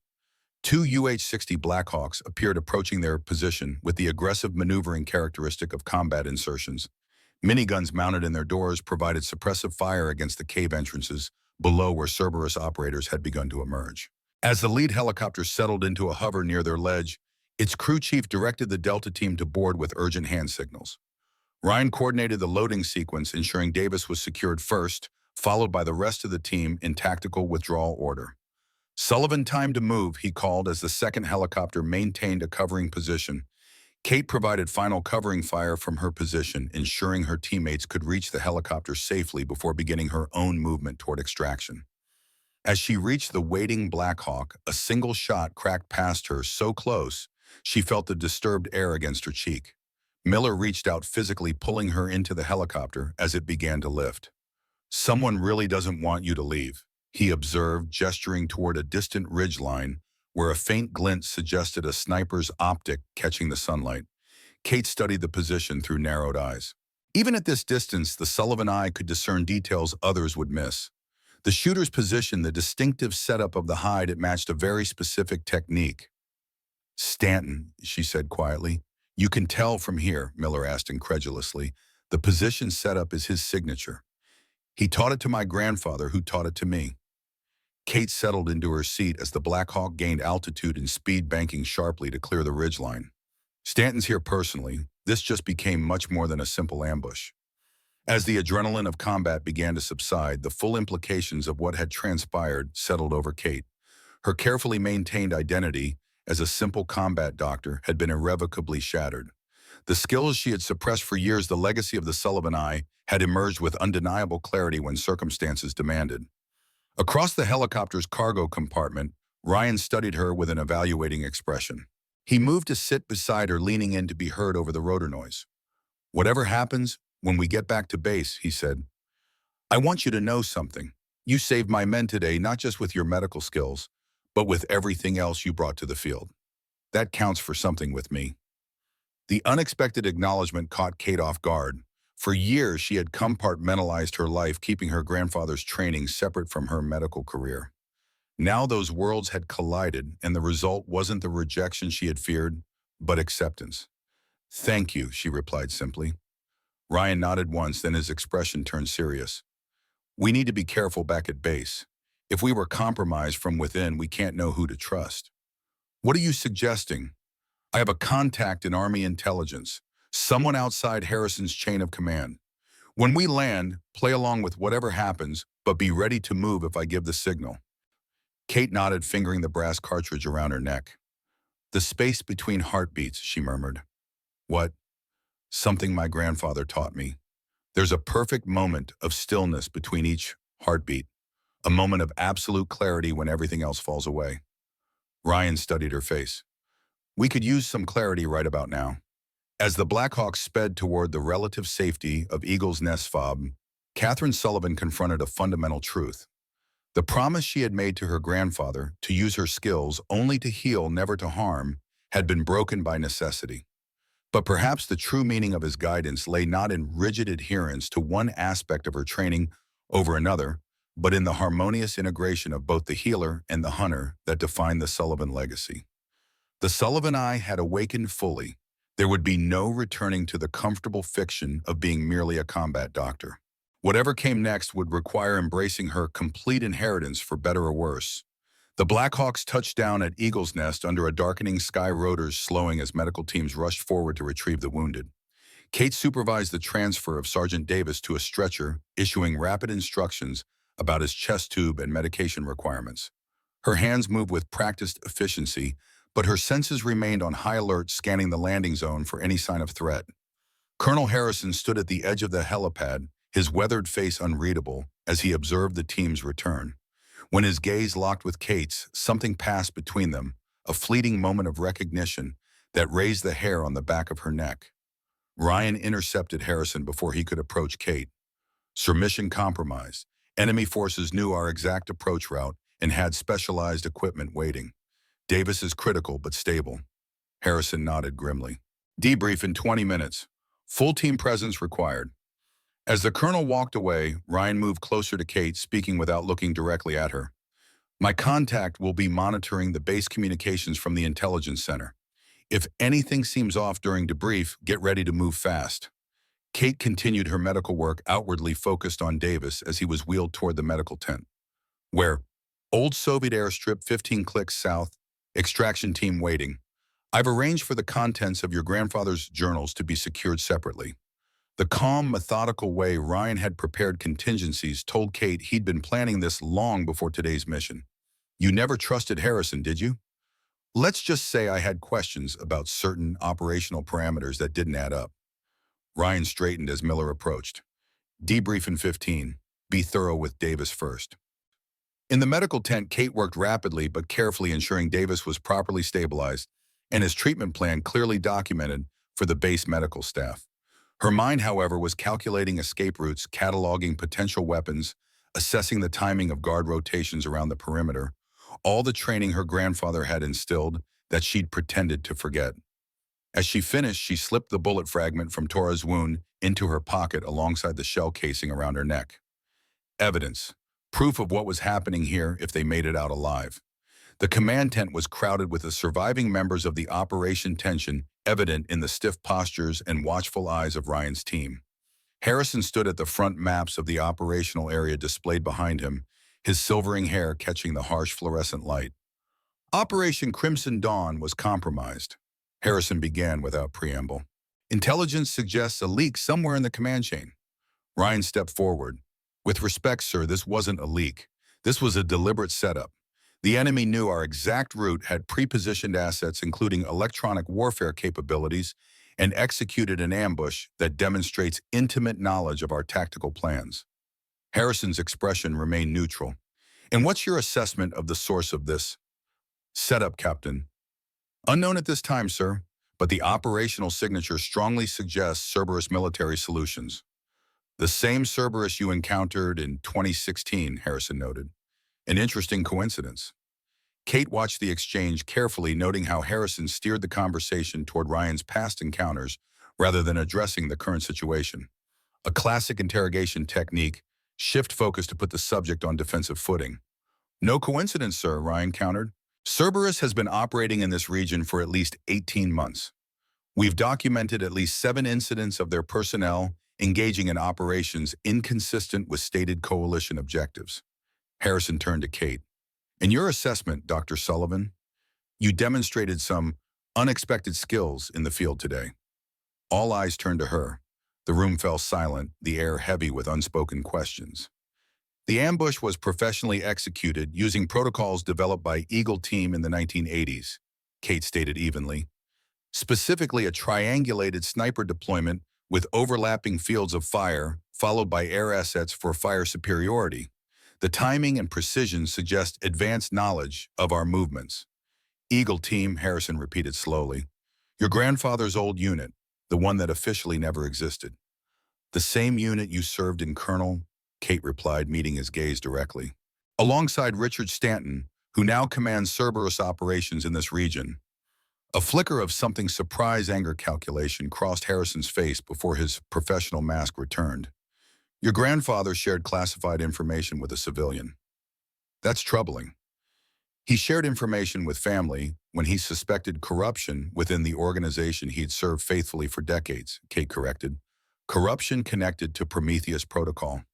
Two UH-60 Blackhawks appeared approaching their position with the aggressive maneuvering characteristic of combat insertions. Miniguns mounted in their doors provided suppressive fire against the cave entrances below where Cerberus operators had begun to emerge. As the lead helicopter settled into a hover near their ledge, its crew chief directed the Delta team to board with urgent hand signals. Ryan coordinated the loading sequence, ensuring Davis was secured first, followed by the rest of the team in tactical withdrawal order. Sullivan, time to move, he called as the second helicopter maintained a covering position. Kate provided final covering fire from her position, ensuring her teammates could reach the helicopter safely before beginning her own movement toward extraction. As she reached the waiting Black Hawk, a single shot cracked past her so close, she felt the disturbed air against her cheek. Miller reached out, physically pulling her into the helicopter as it began to lift. Someone really doesn't want you to leave, he observed, gesturing toward a distant ridgeline where a faint glint suggested a sniper's optic catching the sunlight. Kate studied the position through narrowed eyes. Even at this distance, the Sullivan eye could discern details others would miss. The shooter's position, the distinctive setup of the hide, it matched a very specific technique. Stanton, she said quietly. You can tell from here, Miller asked incredulously. The position setup is his signature. He taught it to my grandfather, who taught it to me. Kate settled into her seat as the Black Hawk gained altitude and speed, banking sharply to clear the ridgeline. Stanton's here personally. This just became much more than a simple ambush. As the adrenaline of combat began to subside, the full implications of what had transpired settled over Kate. Her carefully maintained identity as a simple combat doctor had been irrevocably shattered. The skills she had suppressed for years, the legacy of the Sullivan Eye, had emerged with undeniable clarity when circumstances demanded. Across the helicopter's cargo compartment, Ryan studied her with an evaluating expression. He moved to sit beside her, leaning in to be heard over the rotor noise. Whatever happens, when we get back to base, he said, I want you to know something. You saved my men today, not just with your medical skills, but with everything else you brought to the field. That counts for something with me. The unexpected acknowledgement caught Kate off guard. For years, she had compartmentalized her life, keeping her grandfather's training separate from her medical career. Now those worlds had collided, and the result wasn't the rejection she had feared, but acceptance. Thank you, she replied simply. Ryan nodded once, then his expression turned serious. We need to be careful back at base. If we were compromised from within, we can't know who to trust. What are you suggesting? I have a contact in Army intelligence, someone outside Harrison's chain of command. When we land, play along with whatever happens, but be ready to move if I give the signal. Kate nodded, fingering the brass cartridge around her neck. The space between heartbeats, she murmured. What? Something my grandfather taught me. There's a perfect moment of stillness between each heartbeat, a moment of absolute clarity when everything else falls away. Ryan studied her face. We could use some clarity right about now. As the Blackhawk sped toward the relative safety of Eagle's Nest fob, Catherine Sullivan confronted a fundamental truth. The promise she had made to her grandfather to use her skills only to heal, never to harm, had been broken by necessity. But perhaps the true meaning of his guidance lay not in rigid adherence to one aspect of her training over another, but in the harmonious integration of both the healer and the hunter that defined the Sullivan legacy. The Sullivan Eye had awakened fully. There would be no returning to the comfortable fiction of being merely a combat doctor. Whatever came next would require embracing her complete inheritance, for better or worse. The Blackhawks touched down at Eagle's Nest under a darkening sky, rotors slowing as medical teams rushed forward to retrieve the wounded. Kate supervised the transfer of Sergeant Davis to a stretcher, issuing rapid instructions about his chest tube and medication requirements. Her hands moved with practiced efficiency, but her senses remained on high alert, scanning the landing zone for any sign of threat. Colonel Harrison stood at the edge of the helipad, his weathered face unreadable, as he observed the team's return. When his gaze locked with Kate's, something passed between them, a fleeting moment of recognition that raised the hair on the back of her neck. Ryan intercepted Harrison before he could approach Kate. "Sir, mission compromised. Enemy forces knew our exact approach route and had specialized equipment waiting. Davis is critical but stable." Harrison nodded grimly. "Debrief in 20 minutes. Full team presence required." As the colonel walked away, Ryan moved closer to Kate, speaking without looking directly at her. "My contact will be monitoring the base communications from the intelligence center. If anything seems off during debrief, get ready to move fast." Kate continued her medical work, outwardly focused on Davis as he was wheeled toward the medical tent. "Where? Old Soviet airstrip 15 clicks south. Extraction team waiting. I've arranged for the contents of your grandfather's journals to be secured separately." The calm, methodical way Ryan had prepared contingencies told Kate he'd been planning this long before today's mission. "You never trusted Harrison, did you?" "Let's just say I had questions about certain operational parameters that didn't add up." Ryan straightened as Miller approached. "Debrief in 15. Be thorough with Davis first." In the medical tent, Kate worked rapidly but carefully, ensuring Davis was properly stabilized and his treatment plan clearly documented for the base medical staff. Her mind, however, was calculating escape routes, cataloging potential weapons, assessing the timing of guard rotations around the perimeter, all the training her grandfather had instilled that she'd pretended to forget. As she finished, she slipped the bullet fragment from Tora's wound into her pocket alongside the shell casing around her neck. Evidence. Proof of what was happening here if they made it out alive. The command tent was crowded with the surviving members of the operation, tension evident in the stiff postures and watchful eyes of Ryan's team. Harrison stood at the front, maps of the operational area displayed behind him, his silvering hair catching the harsh fluorescent light. "Operation Crimson Dawn was compromised," Harrison began without preamble. "Intelligence suggests a leak somewhere in the command chain." Ryan stepped forward. "With respect, sir, this wasn't a leak. This was a deliberate setup. The enemy knew our exact route, had pre-positioned assets including electronic warfare capabilities, and executed an ambush that demonstrates intimate knowledge of our tactical plans." Harrison's expression remained neutral. "And what's your assessment of the source of this setup, Captain?" "Unknown at this time, sir, but the operational signature strongly suggests Cerberus Military Solutions." "The same Cerberus you encountered in 2016, Harrison noted. "An interesting coincidence." Kate watched the exchange carefully, noting how Harrison steered the conversation toward Ryan's past encounters rather than addressing the current situation. A classic interrogation technique, shift focus to put the subject on defensive footing. "No coincidence, sir," Ryan countered. "Cerberus has been operating in this region for at least 18 months. We've documented at least 7 incidents of their personnel engaging in operations inconsistent with stated coalition objectives." Harrison turned to Kate. "In your assessment, Dr. Sullivan, you demonstrated some unexpected skills in the field today." All eyes turned to her. The room fell silent, the air heavy with unspoken questions. "The ambush was professionally executed using protocols developed by Eagle Team in the 1980s, Kate stated evenly. "Specifically a triangulated sniper deployment with overlapping fields of fire, followed by air assets for fire superiority. The timing and precision suggest advanced knowledge of our movements." "Eagle Team," Harrison repeated slowly. "Your grandfather's old unit, the one that officially never existed." "The same unit you served in, Colonel," Kate replied, meeting his gaze directly. "Alongside Richard Stanton, who now commands Cerberus operations in this region." A flicker of something surprise anger calculation crossed Harrison's face before his professional mask returned. "Your grandfather shared classified information with a civilian. That's troubling." "He shared information with family when he suspected corruption within the organization he'd served faithfully for decades," Kate corrected. "Corruption connected to Prometheus Protocol."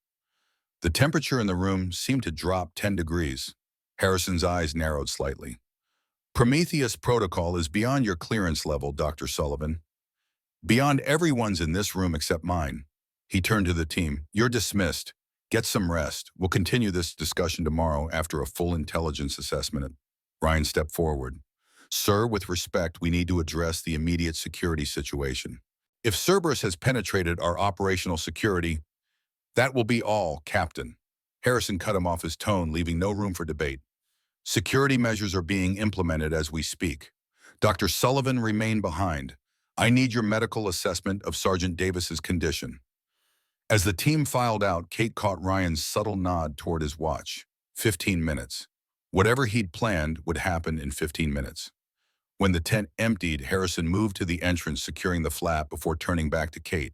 The temperature in the room seemed to drop 10 degrees. Harrison's eyes narrowed slightly. "Prometheus Protocol is beyond your clearance level, Dr. Sullivan. Beyond everyone's in this room except mine." He turned to the team. "You're dismissed. Get some rest. We'll continue this discussion tomorrow after a full intelligence assessment. Ryan stepped forward. Sir, with respect, we need to address the immediate security situation. If Cerberus has penetrated our operational security, that will be all, Captain. Harrison cut him off his tone, leaving no room for debate. Security measures are being implemented as we speak. Dr. Sullivan, remain behind. I need your medical assessment of Sergeant Davis's condition. As the team filed out, Kate caught Ryan's subtle nod toward his watch. 15 minutes. Whatever he'd planned would happen in 15 minutes. When the tent emptied, Harrison moved to the entrance, securing the flap before turning back to Kate.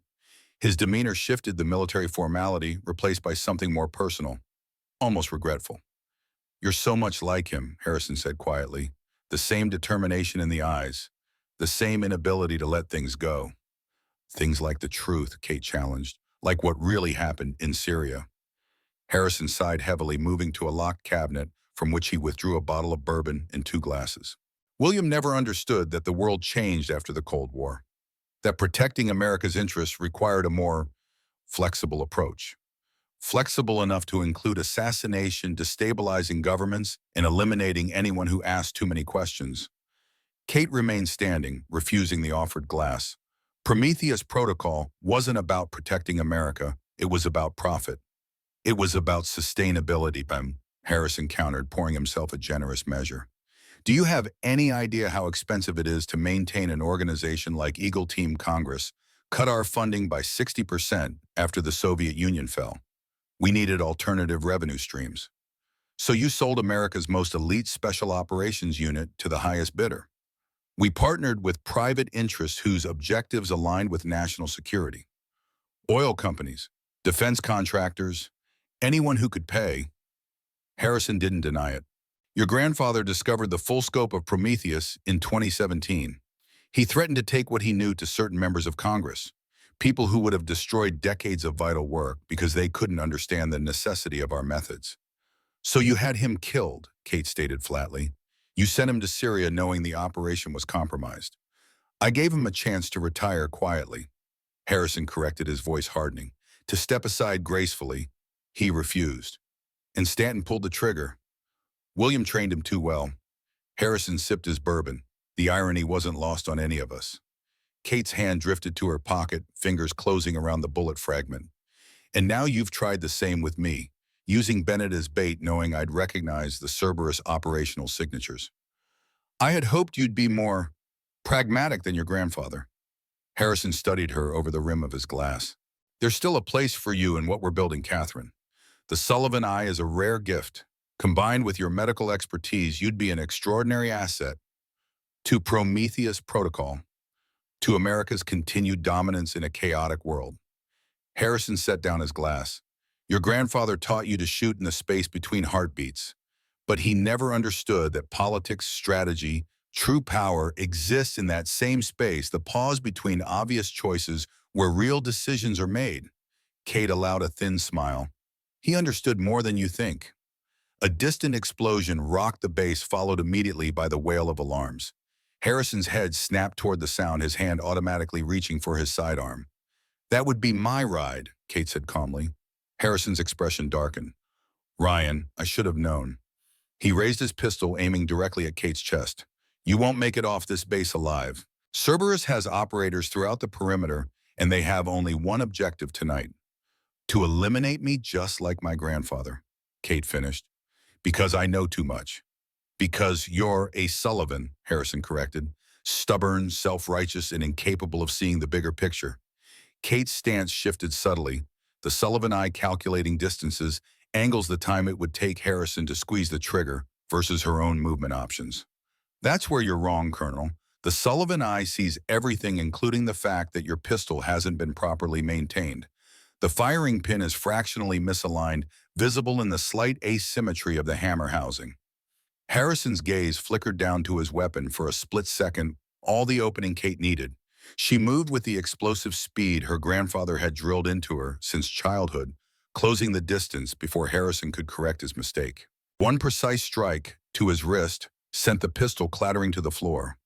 His demeanor shifted, the military formality replaced by something more personal, almost regretful. You're so much like him, Harrison said quietly. The same determination in the eyes, the same inability to let things go. Things like the truth, Kate challenged, like what really happened in Syria. Harrison sighed heavily, moving to a locked cabinet from which he withdrew a bottle of bourbon and 2 glasses. William never understood that the world changed after the Cold War, that protecting America's interests required a more flexible approach. Flexible enough to include assassination, destabilizing governments, and eliminating anyone who asked too many questions. Kate remained standing, refusing the offered glass. Prometheus Protocol wasn't about protecting America, it was about profit. It was about sustainability, Harrison countered, pouring himself a generous measure. Do you have any idea how expensive it is to maintain an organization like Eagle Team Congress cut our funding by 60% after the Soviet Union fell? We needed alternative revenue streams. So you sold America's most elite special operations unit to the highest bidder. We partnered with private interests whose objectives aligned with national security. Oil companies, defense contractors, anyone who could pay. Harrison didn't deny it. Your grandfather discovered the full scope of Prometheus in 2017. He threatened to take what he knew to certain members of Congress, people who would have destroyed decades of vital work because they couldn't understand the necessity of our methods. So you had him killed, Kate stated flatly. You sent him to Syria knowing the operation was compromised. I gave him a chance to retire quietly. Harrison corrected, his voice hardening. To step aside gracefully, he refused. And Stanton pulled the trigger. William trained him too well. Harrison sipped his bourbon. The irony wasn't lost on any of us. Kate's hand drifted to her pocket, fingers closing around the bullet fragment. And now you've tried the same with me, using Bennett as bait, knowing I'd recognize the Cerberus operational signatures. I had hoped you'd be more pragmatic than your grandfather. Harrison studied her over the rim of his glass. There's still a place for you in what we're building, Catherine. The Sullivan Eye is a rare gift. Combined with your medical expertise, you'd be an extraordinary asset to Prometheus Protocol, to America's continued dominance in a chaotic world. Harrison set down his glass. Your grandfather taught you to shoot in the space between heartbeats, but he never understood that politics, strategy, true power exists in that same space, the pause between obvious choices where real decisions are made. Kate allowed a thin smile. He understood more than you think. A distant explosion rocked the base, followed immediately by the wail of alarms. Harrison's head snapped toward the sound, his hand automatically reaching for his sidearm. That would be my ride, Kate said calmly. Harrison's expression darkened. Ryan, I should have known. He raised his pistol, aiming directly at Kate's chest. You won't make it off this base alive. Cerberus has operators throughout the perimeter, and they have only one objective tonight. To eliminate me just like my grandfather, Kate finished. Because I know too much. Because you're a Sullivan, Harrison corrected. Stubborn, self-righteous, and incapable of seeing the bigger picture. Kate's stance shifted subtly, the Sullivan Eye calculating distances, angles, the time it would take Harrison to squeeze the trigger versus her own movement options. That's where you're wrong, Colonel. The Sullivan Eye sees everything, including the fact that your pistol hasn't been properly maintained. The firing pin is fractionally misaligned, visible in the slight asymmetry of the hammer housing. Harrison's gaze flickered down to his weapon for a split second, all the opening Kate needed. She moved with the explosive speed her grandfather had drilled into her since childhood, closing the distance before Harrison could correct his mistake. One precise strike to his wrist sent the pistol clattering to the floor.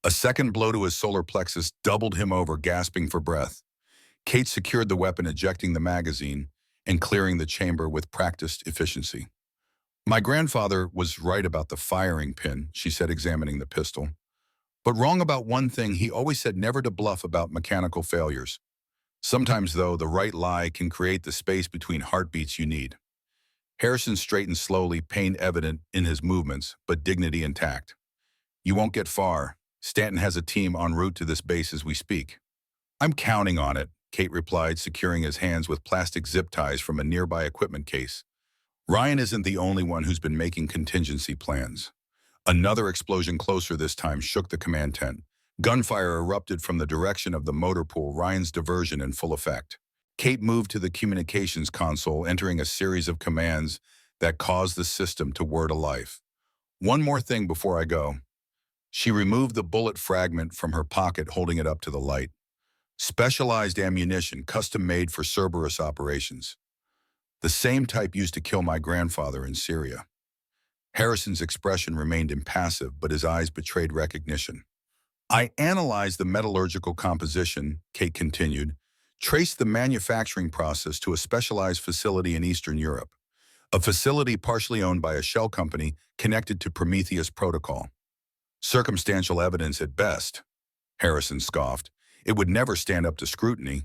A second blow to his solar plexus doubled him over, gasping for breath. Kate secured the weapon, ejecting the magazine, and clearing the chamber with practiced efficiency. My grandfather was right about the firing pin, she said, examining the pistol. But wrong about one thing: he always said never to bluff about mechanical failures. Sometimes, though, the right lie can create the space between heartbeats you need. Harrison straightened slowly, pain evident in his movements, but dignity intact. You won't get far. Stanton has a team en route to this base as we speak. I'm counting on it, Kate replied, securing his hands with plastic zip ties from a nearby equipment case. Ryan isn't the only one who's been making contingency plans. Another explosion closer this time shook the command tent. Gunfire erupted from the direction of the motor pool, Ryan's diversion in full effect. Kate moved to the communications console, entering a series of commands that caused the system to whir to life. One more thing before I go. She removed the bullet fragment from her pocket, holding it up to the light. Specialized ammunition, custom-made for Cerberus operations. The same type used to kill my grandfather in Syria. Harrison's expression remained impassive, but his eyes betrayed recognition. I analyzed the metallurgical composition, Kate continued, traced the manufacturing process to a specialized facility in Eastern Europe, a facility partially owned by a shell company connected to Prometheus Protocol. Circumstantial evidence at best, Harrison scoffed. It would never stand up to scrutiny.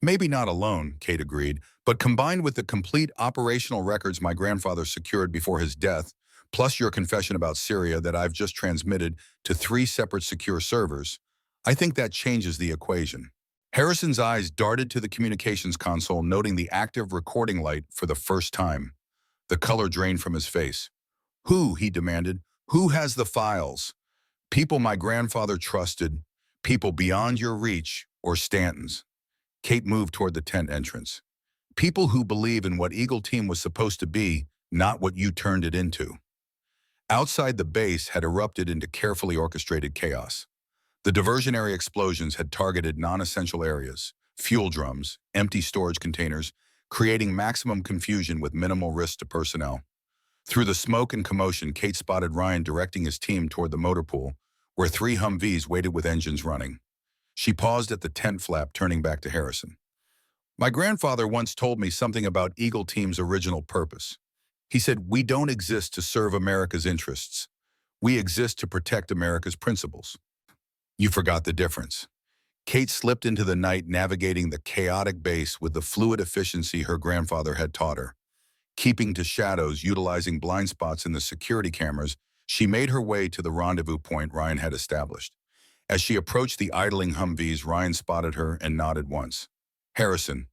Maybe not alone, Kate agreed, but combined with the complete operational records my grandfather secured before his death, plus your confession about Syria that I've just transmitted to 3 separate secure servers, I think that changes the equation. Harrison's eyes darted to the communications console, noting the active recording light for the first time. The color drained from his face. Who, he demanded, who has the files? People my grandfather trusted, people beyond your reach, or Stanton's? Kate moved toward the tent entrance. People who believe in what Eagle Team was supposed to be, not what you turned it into. Outside the base had erupted into carefully orchestrated chaos. The diversionary explosions had targeted non-essential areas, fuel drums, empty storage containers, creating maximum confusion with minimal risk to personnel. Through the smoke and commotion, Kate spotted Ryan directing his team toward the motor pool, where 3 Humvees waited with engines running. She paused at the tent flap, turning back to Harrison. My grandfather once told me something about Eagle Team's original purpose. He said, we don't exist to serve America's interests. We exist to protect America's principles. You forgot the difference. Kate slipped into the night, navigating the chaotic base with the fluid efficiency her grandfather had taught her. Keeping to shadows, utilizing blind spots in the security cameras, she made her way to the rendezvous point Ryan had established. As she approached the idling Humvees, Ryan spotted her and nodded once. Harrison.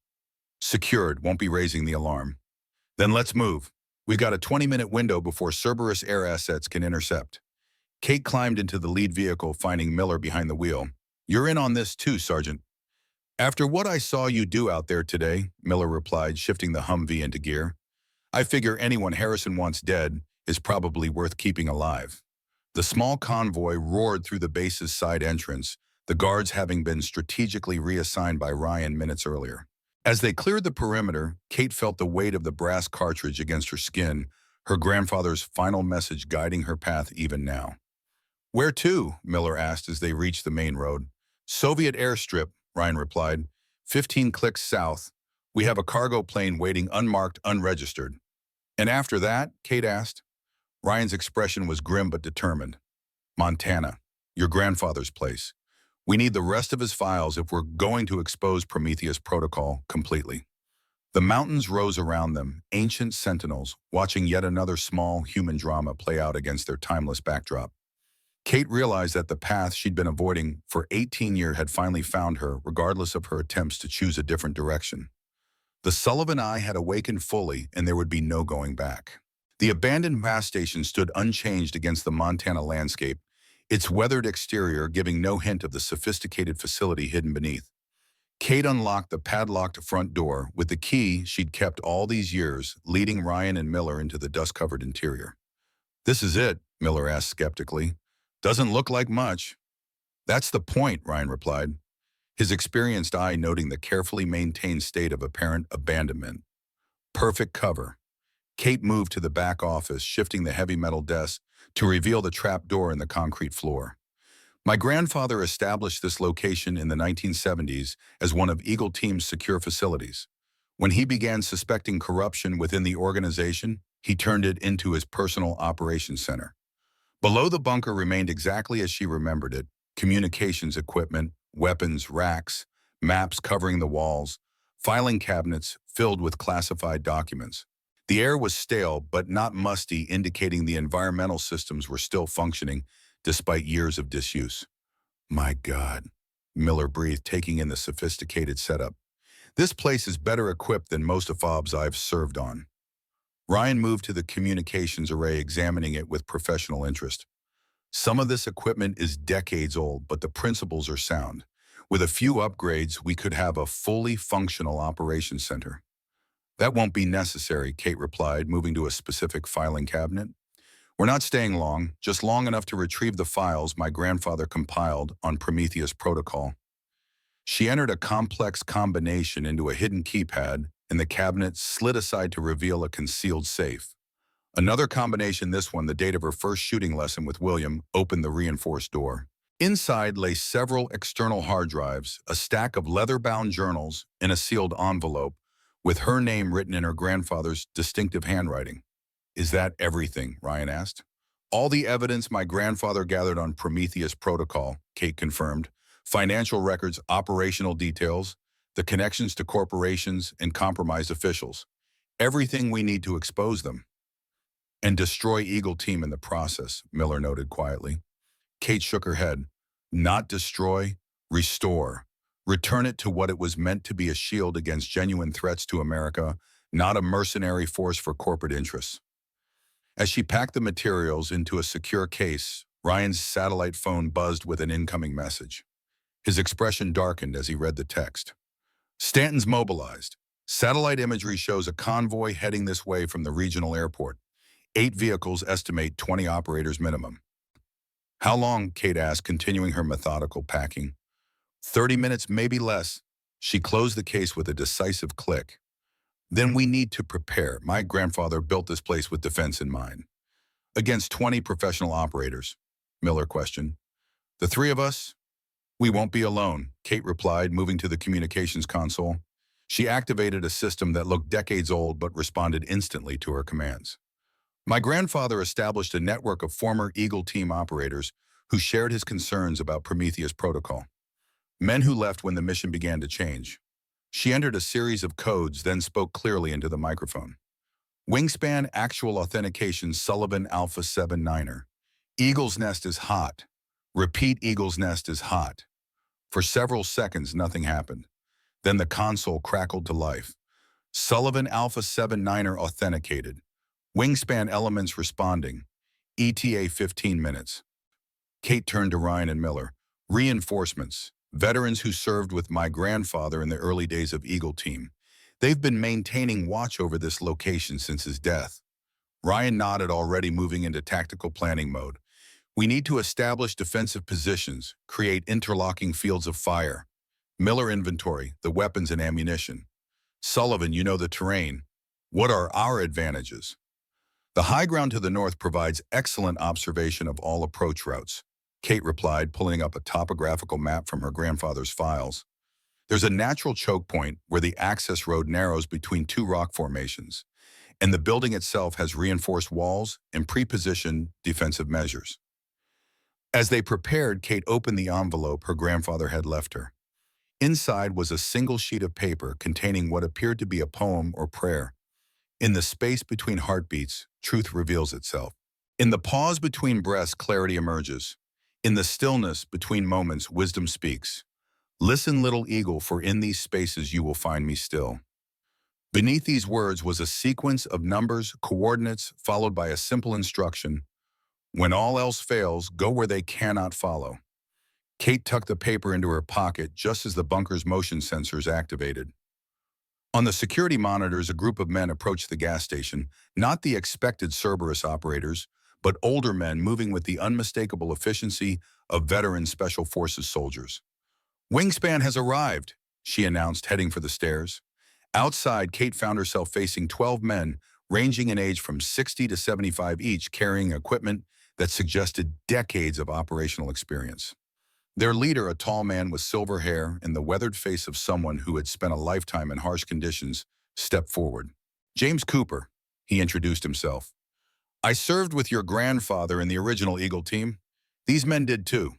Secured, won't be raising the alarm. Then let's move. We've got a 20-minute window before Cerberus air assets can intercept. Kate climbed into the lead vehicle, finding Miller behind the wheel. You're in on this too, Sergeant. After what I saw you do out there today, Miller replied, shifting the Humvee into gear. I figure anyone Harrison wants dead is probably worth keeping alive. The small convoy roared through the base's side entrance, the guards having been strategically reassigned by Ryan minutes earlier. As they cleared the perimeter, Kate felt the weight of the brass cartridge against her skin, her grandfather's final message guiding her path even now. Where to? Miller asked as they reached the main road. Soviet airstrip, Ryan replied. 15 clicks south. We have a cargo plane waiting, unmarked, unregistered. And after that? Kate asked. Ryan's expression was grim but determined. Montana, your grandfather's place. We need the rest of his files if we're going to expose Prometheus Protocol completely. The mountains rose around them, ancient sentinels, watching yet another small human drama play out against their timeless backdrop. Kate realized that the path she'd been avoiding for 18 years had finally found her, regardless of her attempts to choose a different direction. The Sullivan Eye had awakened fully, and there would be no going back. The abandoned gas station stood unchanged against the Montana landscape, its weathered exterior giving no hint of the sophisticated facility hidden beneath. Kate unlocked the padlocked front door with the key she'd kept all these years, leading Ryan and Miller into the dust-covered interior. This is it, Miller asked skeptically. Doesn't look like much. That's the point, Ryan replied, his experienced eye noting the carefully maintained state of apparent abandonment. Perfect cover. Kate moved to the back office, shifting the heavy metal desk to reveal the trap door in the concrete floor. My grandfather established this location in the 1970s as one of Eagle Team's secure facilities. When he began suspecting corruption within the organization, he turned it into his personal operations center. Below the bunker remained exactly as she remembered it: communications equipment, weapons racks, maps covering the walls, filing cabinets filled with classified documents. The air was stale but not musty, indicating the environmental systems were still functioning despite years of disuse. My God, Miller breathed, taking in the sophisticated setup. This place is better equipped than most of FOBs I've served on. Ryan moved to the communications array, examining it with professional interest. Some of this equipment is decades old, but the principles are sound. With a few upgrades, we could have a fully functional operations center. That won't be necessary, Kate replied, moving to a specific filing cabinet. We're not staying long, just long enough to retrieve the files my grandfather compiled on Prometheus protocol. She entered a complex combination into a hidden keypad, and the cabinet slid aside to reveal a concealed safe. Another combination, this one the date of her first shooting lesson with William, opened the reinforced door. Inside lay several external hard drives, a stack of leather-bound journals, and a sealed envelope with her name written in her grandfather's distinctive handwriting. Is that everything? Ryan asked. All the evidence my grandfather gathered on Prometheus protocol, Kate confirmed. Financial records, operational details, the connections to corporations and compromised officials. Everything we need to expose them. And destroy Eagle Team in the process, Miller noted quietly. Kate shook her head. Not destroy, restore. Return it to what it was meant to be: a shield against genuine threats to America, not a mercenary force for corporate interests. As she packed the materials into a secure case, Ryan's satellite phone buzzed with an incoming message. His expression darkened as he read the text. Stanton's mobilized. Satellite imagery shows a convoy heading this way from the regional airport. 8 vehicles, estimate 20 operators minimum. How long? Kate asked, continuing her methodical packing. 30 minutes, maybe less. She closed the case with a decisive click. Then we need to prepare. My grandfather built this place with defense in mind. Against 20 professional operators, Miller questioned. The 3 of us? We won't be alone, Kate replied, moving to the communications console. She activated a system that looked decades old but responded instantly to her commands. My grandfather established a network of former Eagle Team operators who shared his concerns about Prometheus protocol. Men who left when the mission began to change. She entered a series of codes, then spoke clearly into the microphone. Wingspan actual authentication, Sullivan Alpha 79er. Eagle's Nest is hot. Repeat, Eagle's Nest is hot. For several seconds, nothing happened. Then the console crackled to life. Sullivan Alpha 79er authenticated. Wingspan elements responding. ETA 15 minutes. Kate turned to Ryan and Miller. Reinforcements. Veterans who served with my grandfather in the early days of Eagle Team. They've been maintaining watch over this location since his death. Ryan nodded, already moving into tactical planning mode. We need to establish defensive positions, create interlocking fields of fire. Miller, inventory, the weapons and ammunition. Sullivan, you know the terrain. What are our advantages? The high ground to the north provides excellent observation of all approach routes, Kate replied, pulling up a topographical map from her grandfather's files. There's a natural choke point where the access road narrows between 2 rock formations, and the building itself has reinforced walls and pre-positioned defensive measures. As they prepared, Kate opened the envelope her grandfather had left her. Inside was a single sheet of paper containing what appeared to be a poem or prayer. In the space between heartbeats, truth reveals itself. In the pause between breaths, clarity emerges. In the stillness between moments, wisdom speaks. Listen, little eagle, for in these spaces you will find me still. Beneath these words was a sequence of numbers, coordinates, followed by a simple instruction. When all else fails, go where they cannot follow. Kate tucked the paper into her pocket just as the bunker's motion sensors activated. On the security monitors, a group of men approached the gas station, not the expected Cerberus operators, but older men moving with the unmistakable efficiency of veteran Special Forces soldiers. Wingspan has arrived, she announced, heading for the stairs. Outside, Kate found herself facing 12 men, ranging in age from 60 to 75 each, carrying equipment that suggested decades of operational experience. Their leader, a tall man with silver hair and the weathered face of someone who had spent a lifetime in harsh conditions, stepped forward. "James Cooper," he introduced himself. "I served with your grandfather in the original Eagle team. These men did too."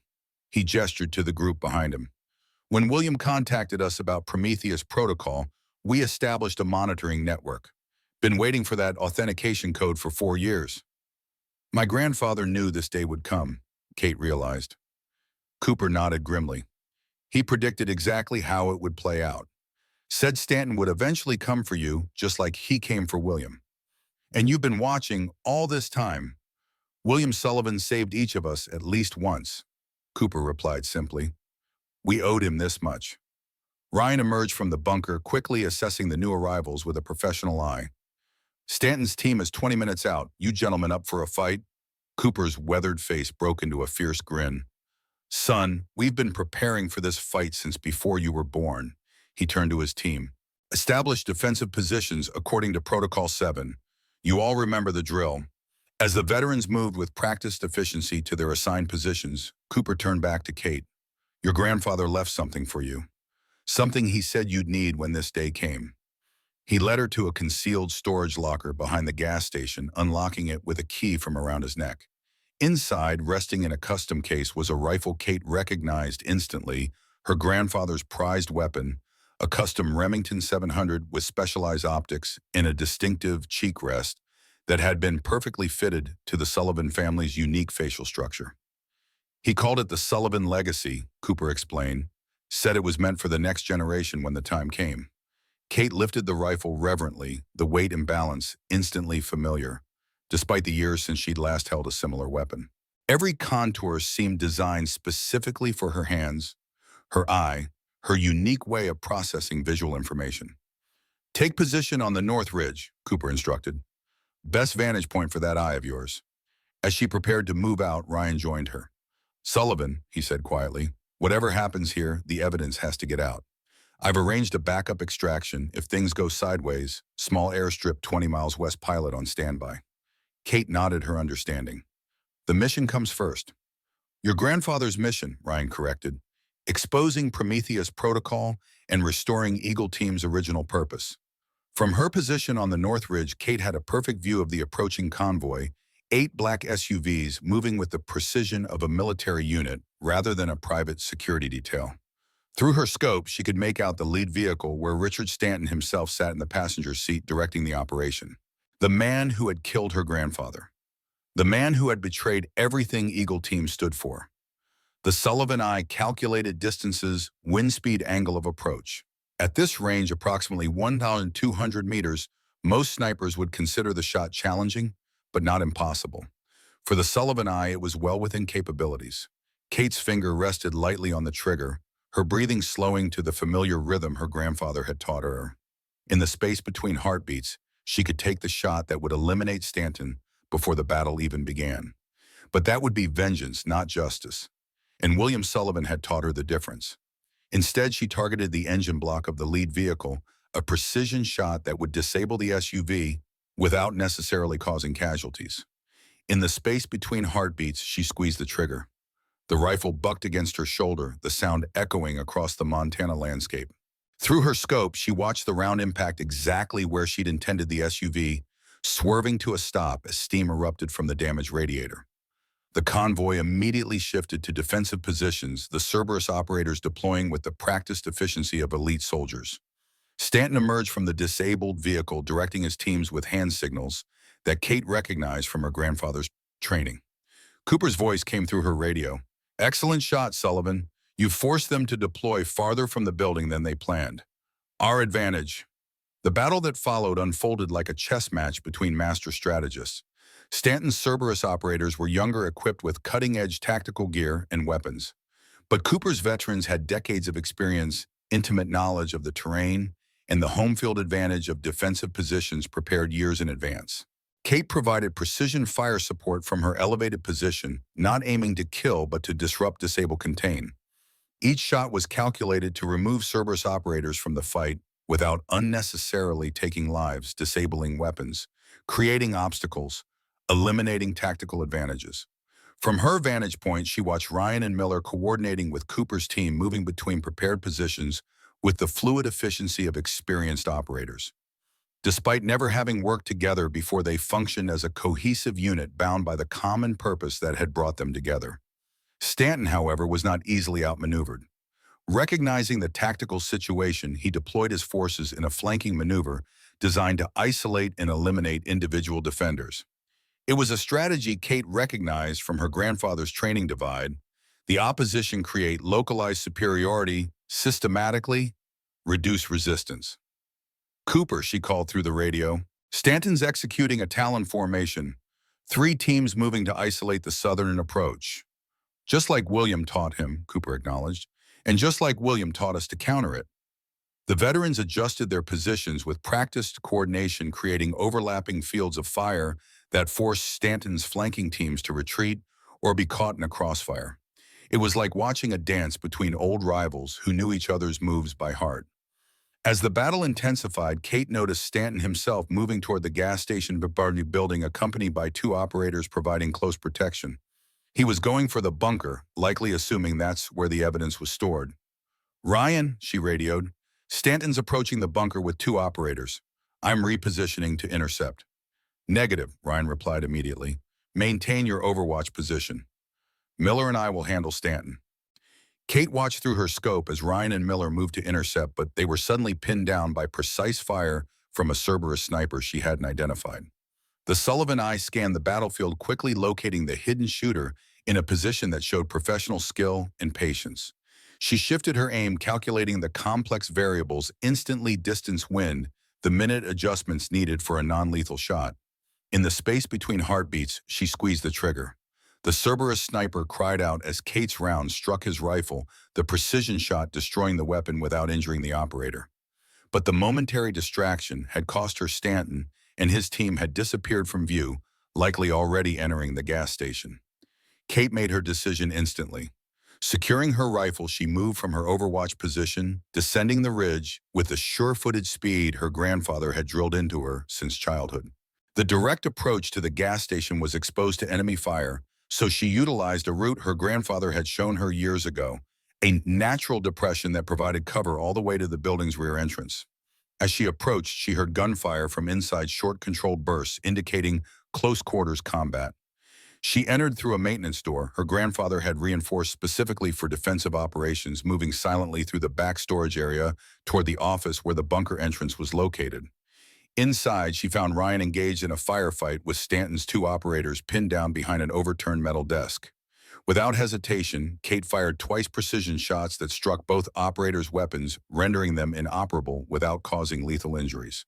He gestured to the group behind him. "When William contacted us about Prometheus Protocol, we established a monitoring network. Been waiting for that authentication code for 4 years." My grandfather knew this day would come, Kate realized. Cooper nodded grimly. He predicted exactly how it would play out. Said Stanton would eventually come for you, just like he came for William. "And you've been watching all this time. William Sullivan saved each of us at least once," Cooper replied simply. "We owed him this much." Ryan emerged from the bunker, quickly assessing the new arrivals with a professional eye. "Stanton's team is 20 minutes out. You gentlemen up for a fight?" Cooper's weathered face broke into a fierce grin. "Son, we've been preparing for this fight since before you were born." He turned to his team. "Establish defensive positions according to Protocol 7. You all remember the drill." As the veterans moved with practiced efficiency to their assigned positions, Cooper turned back to Kate. "Your grandfather left something for you. Something he said you'd need when this day came." He led her to a concealed storage locker behind the gas station, unlocking it with a key from around his neck. Inside, resting in a custom case, was a rifle Kate recognized instantly, her grandfather's prized weapon, a custom Remington 700 with specialized optics and a distinctive cheek rest that had been perfectly fitted to the Sullivan family's unique facial structure. "He called it the Sullivan Legacy," Cooper explained, "said it was meant for the next generation when the time came." Kate lifted the rifle reverently, the weight and balance instantly familiar, despite the years since she'd last held a similar weapon. Every contour seemed designed specifically for her hands, her eye, her unique way of processing visual information. "Take position on the north ridge," Cooper instructed. "Best vantage point for that eye of yours." As she prepared to move out, Ryan joined her. "Sullivan," he said quietly, "whatever happens here, the evidence has to get out. I've arranged a backup extraction if things go sideways, small airstrip 20 miles west, pilot on standby." Kate nodded her understanding. "The mission comes first." "Your grandfather's mission," Ryan corrected, "exposing Prometheus Protocol and restoring Eagle Team's original purpose." From her position on the North Ridge, Kate had a perfect view of the approaching convoy, 8 black SUVs moving with the precision of a military unit rather than a private security detail. Through her scope, she could make out the lead vehicle where Richard Stanton himself sat in the passenger seat directing the operation. The man who had killed her grandfather. The man who had betrayed everything Eagle Team stood for. The Sullivan Eye calculated distances, wind speed, angle of approach. At this range, approximately 1,200 meters, most snipers would consider the shot challenging, but not impossible. For the Sullivan Eye, it was well within capabilities. Kate's finger rested lightly on the trigger, her breathing slowing to the familiar rhythm her grandfather had taught her. In the space between heartbeats, she could take the shot that would eliminate Stanton before the battle even began. But that would be vengeance, not justice. And William Sullivan had taught her the difference. Instead, she targeted the engine block of the lead vehicle, a precision shot that would disable the SUV without necessarily causing casualties. In the space between heartbeats, she squeezed the trigger. The rifle bucked against her shoulder, the sound echoing across the Montana landscape. Through her scope, she watched the round impact exactly where she'd intended the SUV, swerving to a stop as steam erupted from the damaged radiator. The convoy immediately shifted to defensive positions, the Cerberus operators deploying with the practiced efficiency of elite soldiers. Stanton emerged from the disabled vehicle, directing his teams with hand signals that Kate recognized from her grandfather's training. Cooper's voice came through her radio. "Excellent shot, Sullivan. You forced them to deploy farther from the building than they planned. Our advantage." The battle that followed unfolded like a chess match between master strategists. Stanton's Cerberus operators were younger, equipped with cutting-edge tactical gear and weapons. But Cooper's veterans had decades of experience, intimate knowledge of the terrain, and the home field advantage of defensive positions prepared years in advance. Kate provided precision fire support from her elevated position, not aiming to kill but to disrupt, disable, contain. Each shot was calculated to remove Cerberus operators from the fight without unnecessarily taking lives, disabling weapons, creating obstacles, eliminating tactical advantages. From her vantage point, she watched Ryan and Miller coordinating with Cooper's team, moving between prepared positions with the fluid efficiency of experienced operators. Despite never having worked together before, they functioned as a cohesive unit bound by the common purpose that had brought them together. Stanton, however, was not easily outmaneuvered. Recognizing the tactical situation, he deployed his forces in a flanking maneuver designed to isolate and eliminate individual defenders. It was a strategy Kate recognized from her grandfather's training divide. The opposition create localized superiority, systematically reduce resistance. Cooper, she called through the radio. Stanton's executing a Talon formation. 3 teams moving to isolate the southern approach. Just like William taught him, Cooper acknowledged, and just like William taught us to counter it. The veterans adjusted their positions with practiced coordination, creating overlapping fields of fire that forced Stanton's flanking teams to retreat or be caught in a crossfire. It was like watching a dance between old rivals who knew each other's moves by heart. As the battle intensified, Kate noticed Stanton himself moving toward the gas station building, accompanied by 2 operators providing close protection. He was going for the bunker, likely assuming that's where the evidence was stored. "Ryan," she radioed, "Stanton's approaching the bunker with 2 operators. I'm repositioning to intercept." "Negative," Ryan replied immediately. "Maintain your overwatch position. Miller and I will handle Stanton." Kate watched through her scope as Ryan and Miller moved to intercept, but they were suddenly pinned down by precise fire from a Cerberus sniper she hadn't identified. The Sullivan eye scanned the battlefield, quickly locating the hidden shooter in a position that showed professional skill and patience. She shifted her aim, calculating the complex variables: instantly, distance, wind, the minute adjustments needed for a non-lethal shot. In the space between heartbeats, she squeezed the trigger. The Cerberus sniper cried out as Kate's round struck his rifle, the precision shot destroying the weapon without injuring the operator. But the momentary distraction had cost her. Stanton and his team had disappeared from view, likely already entering the gas station. Kate made her decision instantly. Securing her rifle, she moved from her overwatch position, descending the ridge with the sure-footed speed her grandfather had drilled into her since childhood. The direct approach to the gas station was exposed to enemy fire, so she utilized a route her grandfather had shown her years ago, a natural depression that provided cover all the way to the building's rear entrance. As she approached, she heard gunfire from inside, short controlled bursts indicating close quarters combat. She entered through a maintenance door her grandfather had reinforced specifically for defensive operations, moving silently through the back storage area toward the office where the bunker entrance was located. Inside, she found Ryan engaged in a firefight with Stanton's 2 operators pinned down behind an overturned metal desk. Without hesitation, Kate fired twice precision shots that struck both operators' weapons, rendering them inoperable without causing lethal injuries.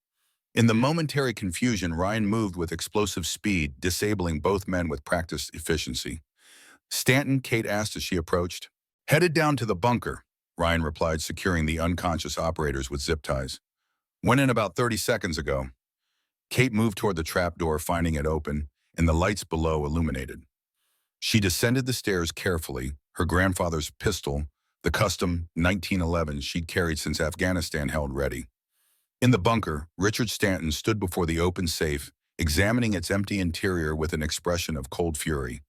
In the momentary confusion, Ryan moved with explosive speed, disabling both men with practiced efficiency. "Stanton?" Kate asked as she approached. "Headed down to the bunker," Ryan replied, securing the unconscious operators with zip ties. "Went in about 30 seconds ago." Kate moved toward the trapdoor, finding it open, and the lights below illuminated. She descended the stairs carefully, her grandfather's pistol, the custom 1911 she'd carried since Afghanistan, held ready. In the bunker, Richard Stanton stood before the open safe, examining its empty interior with an expression of cold fury.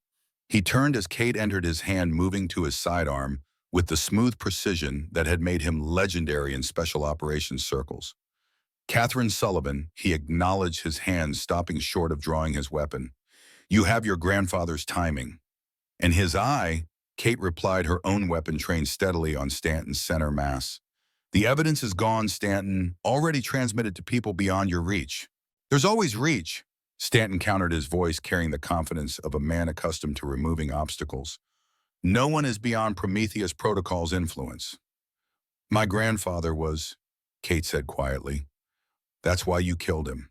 He turned as Kate entered, his hand moving to his sidearm with the smooth precision that had made him legendary in special operations circles. "Catherine Sullivan," he acknowledged, his hands stopping short of drawing his weapon. "You have your grandfather's timing." And his eye, Kate replied, her own weapon trained steadily on Stanton's center mass. "The evidence is gone, Stanton, already transmitted to people beyond your reach." "There's always reach," Stanton countered, his voice carrying the confidence of a man accustomed to removing obstacles. "No one is beyond Prometheus Protocol's influence." "My grandfather was," Kate said quietly. "That's why you killed him."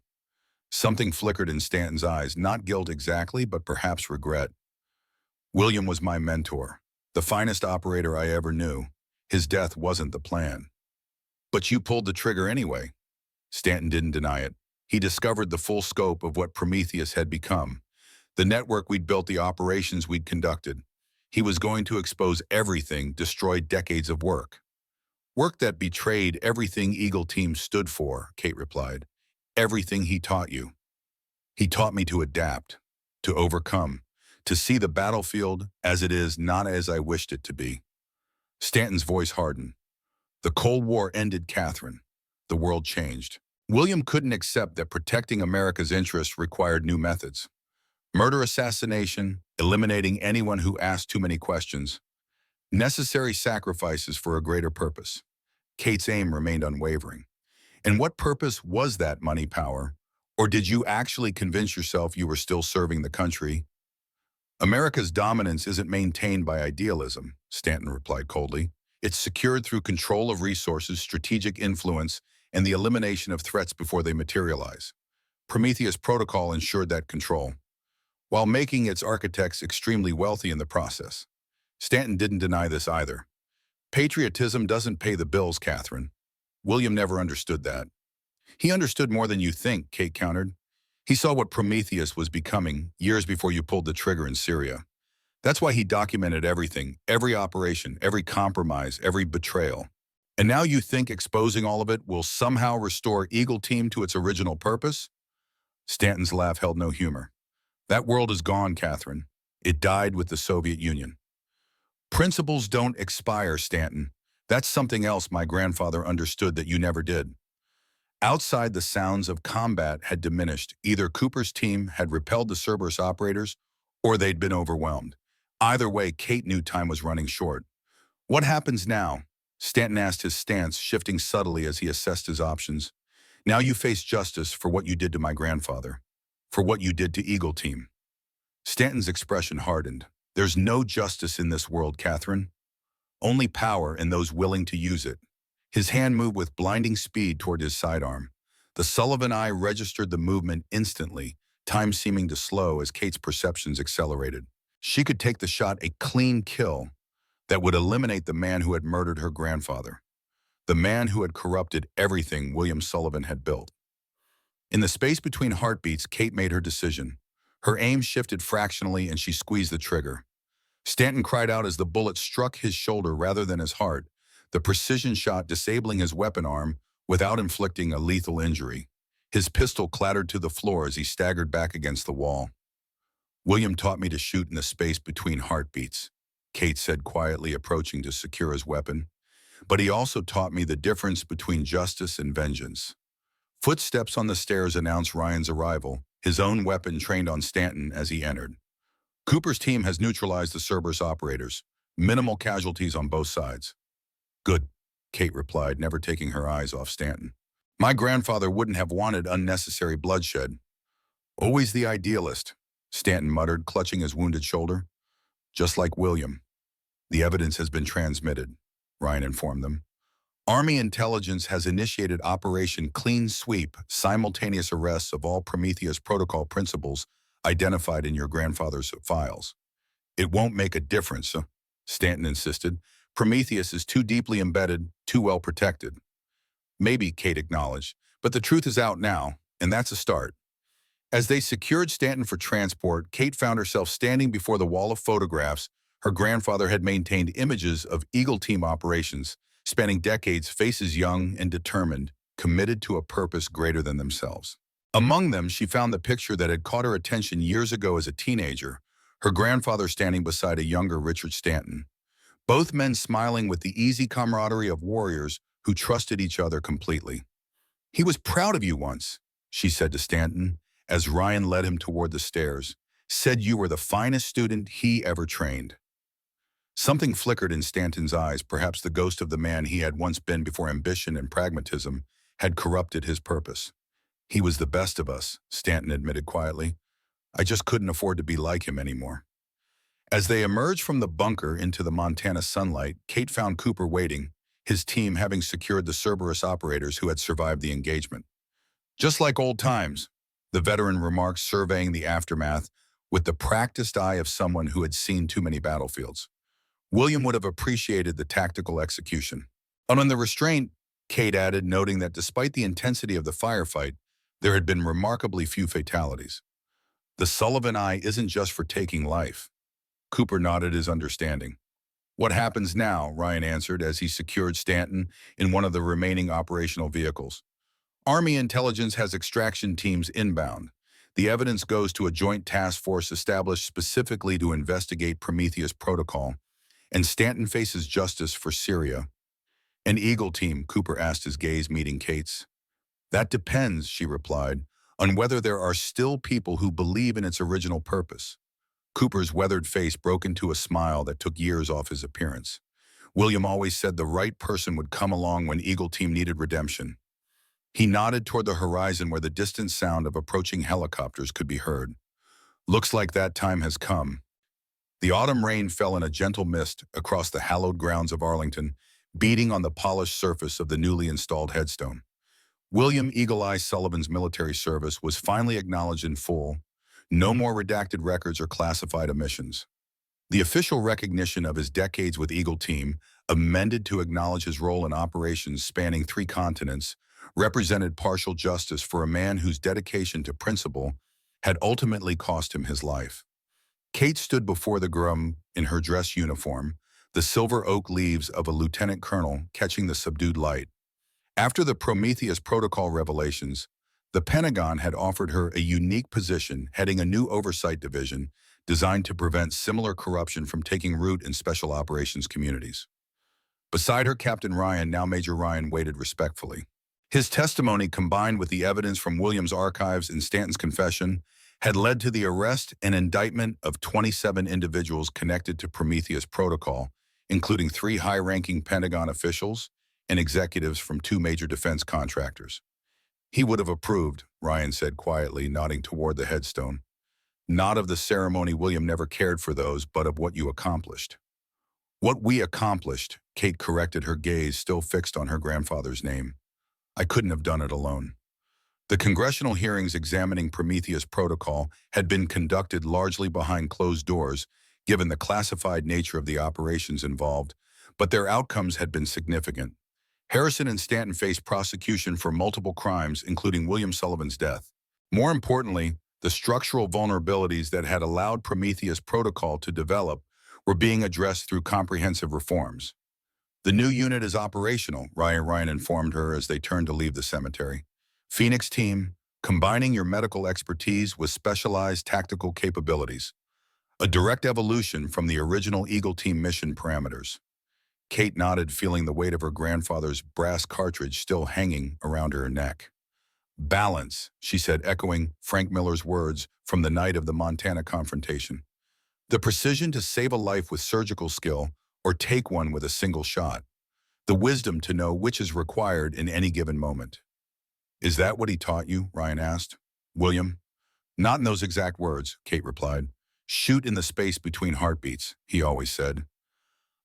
Something flickered in Stanton's eyes, not guilt exactly, but perhaps regret. "William was my mentor, the finest operator I ever knew. His death wasn't the plan." "But you pulled the trigger anyway." Stanton didn't deny it. He discovered the full scope of what Prometheus had become. The network we'd built, the operations we'd conducted. He was going to expose everything, destroy decades of work. "Work that betrayed everything Eagle Team stood for," Kate replied. "Everything he taught you. He taught me to adapt, to overcome, to see the battlefield as it is, not as I wished it to be." Stanton's voice hardened. "The Cold War ended, Catherine. The world changed. William couldn't accept that protecting America's interests required new methods. Murder assassination, eliminating anyone who asked too many questions, necessary sacrifices for a greater purpose. Kate's aim remained unwavering. And what purpose was that, money, power? Or did you actually convince yourself you were still serving the country? America's dominance isn't maintained by idealism, Stanton replied coldly. It's secured through control of resources, strategic influence, and the elimination of threats before they materialize. Prometheus Protocol ensured that control, while making its architects extremely wealthy in the process. Stanton didn't deny this either. Patriotism doesn't pay the bills, Catherine. William never understood that. He understood more than you think, Kate countered. He saw what Prometheus was becoming years before you pulled the trigger in Syria. That's why he documented everything, every operation, every compromise, every betrayal. And now you think exposing all of it will somehow restore Eagle Team to its original purpose? Stanton's laugh held no humor. That world is gone, Catherine. It died with the Soviet Union. Principles don't expire, Stanton. That's something else my grandfather understood that you never did. Outside, the sounds of combat had diminished. Either Cooper's team had repelled the Cerberus operators, or they'd been overwhelmed. Either way, Kate knew time was running short. What happens now? Stanton asked, his stance shifting subtly as he assessed his options. Now you face justice for what you did to my grandfather, for what you did to Eagle Team. Stanton's expression hardened. There's no justice in this world, Catherine. Only power and those willing to use it. His hand moved with blinding speed toward his sidearm. The Sullivan eye registered the movement instantly, time seeming to slow as Kate's perceptions accelerated. She could take the shot, a clean kill that would eliminate the man who had murdered her grandfather, the man who had corrupted everything William Sullivan had built. In the space between heartbeats, Kate made her decision. Her aim shifted fractionally and she squeezed the trigger. Stanton cried out as the bullet struck his shoulder rather than his heart, the precision shot disabling his weapon arm without inflicting a lethal injury. His pistol clattered to the floor as he staggered back against the wall. William taught me to shoot in the space between heartbeats, Kate said quietly, approaching to secure his weapon. But he also taught me the difference between justice and vengeance. Footsteps on the stairs announced Ryan's arrival, his own weapon trained on Stanton as he entered. Cooper's team has neutralized the Cerberus operators. Minimal casualties on both sides. Good, Kate replied, never taking her eyes off Stanton. My grandfather wouldn't have wanted unnecessary bloodshed. Always the idealist, Stanton muttered, clutching his wounded shoulder. Just like William. The evidence has been transmitted, Ryan informed them. Army intelligence has initiated Operation Clean Sweep, simultaneous arrests of all Prometheus Protocol principals identified in your grandfather's files. It won't make a difference, Stanton insisted. Prometheus is too deeply embedded, too well protected. Maybe, Kate acknowledged, but the truth is out now, and that's a start. As they secured Stanton for transport, Kate found herself standing before the wall of photographs her grandfather had maintained, images of Eagle Team operations, spanning decades, faces young and determined, committed to a purpose greater than themselves. Among them, she found the picture that had caught her attention years ago as a teenager, her grandfather standing beside a younger Richard Stanton. Both men smiling with the easy camaraderie of warriors who trusted each other completely. He was proud of you once, she said to Stanton, as Ryan led him toward the stairs, said you were the finest student he ever trained. Something flickered in Stanton's eyes, perhaps the ghost of the man he had once been before ambition and pragmatism had corrupted his purpose. He was the best of us, Stanton admitted quietly. I just couldn't afford to be like him anymore. As they emerged from the bunker into the Montana sunlight, Kate found Cooper waiting, his team having secured the Cerberus operators who had survived the engagement. Just like old times, the veteran remarked, surveying the aftermath with the practiced eye of someone who had seen too many battlefields. William would have appreciated the tactical execution. And on the restraint, Kate added, noting that despite the intensity of the firefight, there had been remarkably few fatalities. The Sullivan eye isn't just for taking life. Cooper nodded his understanding. What happens now? Ryan answered as he secured Stanton in one of the remaining operational vehicles. Army intelligence has extraction teams inbound. The evidence goes to a joint task force established specifically to investigate Prometheus Protocol, and Stanton faces justice for Syria. An Eagle Team, Cooper asked, his gaze meeting Kate's. That depends, she replied, on whether there are still people who believe in its original purpose. Cooper's weathered face broke into a smile that took years off his appearance. William always said the right person would come along when Eagle Team needed redemption. He nodded toward the horizon where the distant sound of approaching helicopters could be heard. Looks like that time has come. The autumn rain fell in a gentle mist across the hallowed grounds of Arlington, beating on the polished surface of the newly installed headstone. William Eagle Eye Sullivan's military service was finally acknowledged in full. No more redacted records or classified omissions. The official recognition of his decades with Eagle Team, amended to acknowledge his role in operations spanning 3 continents, represented partial justice for a man whose dedication to principle had ultimately cost him his life. Kate stood before the groom in her dress uniform, the silver oak leaves of a lieutenant colonel catching the subdued light. After the Prometheus Protocol revelations, the Pentagon had offered her a unique position heading a new oversight division designed to prevent similar corruption from taking root in special operations communities. Beside her, Captain Ryan, now Major Ryan, waited respectfully. His testimony, combined with the evidence from Williams' archives and Stanton's confession, had led to the arrest and indictment of 27 individuals connected to Prometheus Protocol, including 3 high-ranking Pentagon officials and executives from 2 major defense contractors. He would have approved, Ryan said quietly, nodding toward the headstone. Not of the ceremony. William never cared for those, but of what you accomplished. What we accomplished, Kate corrected, her gaze still fixed on her grandfather's name. I couldn't have done it alone. The congressional hearings examining Prometheus Protocol had been conducted largely behind closed doors, given the classified nature of the operations involved, but their outcomes had been significant. Harrison and Stanton faced prosecution for multiple crimes, including William Sullivan's death. More importantly, the structural vulnerabilities that had allowed Prometheus Protocol to develop were being addressed through comprehensive reforms. The new unit is operational, Ryan informed her as they turned to leave the cemetery. Phoenix Team, combining your medical expertise with specialized tactical capabilities. A direct evolution from the original Eagle Team mission parameters. Kate nodded, feeling the weight of her grandfather's brass cartridge still hanging around her neck. Balance, she said, echoing Frank Miller's words from the night of the Montana confrontation. The precision to save a life with surgical skill or take one with a single shot. The wisdom to know which is required in any given moment. Is that what he taught you? Ryan asked. William? Not in those exact words, Kate replied. Shoot in the space between heartbeats, he always said.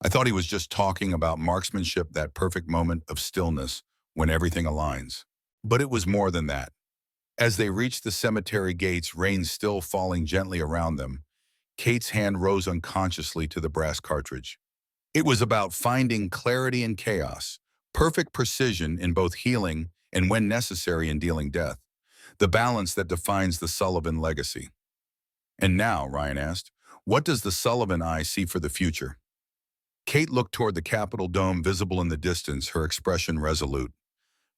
I thought he was just talking about marksmanship, that perfect moment of stillness when everything aligns. But it was more than that. As they reached the cemetery gates, rain still falling gently around them, Kate's hand rose unconsciously to the brass cartridge. It was about finding clarity in chaos, perfect precision in both healing and, when necessary, in dealing death, the balance that defines the Sullivan legacy. And now, Ryan asked, what does the Sullivan Eye see for the future? Kate looked toward the Capitol dome visible in the distance, her expression resolute.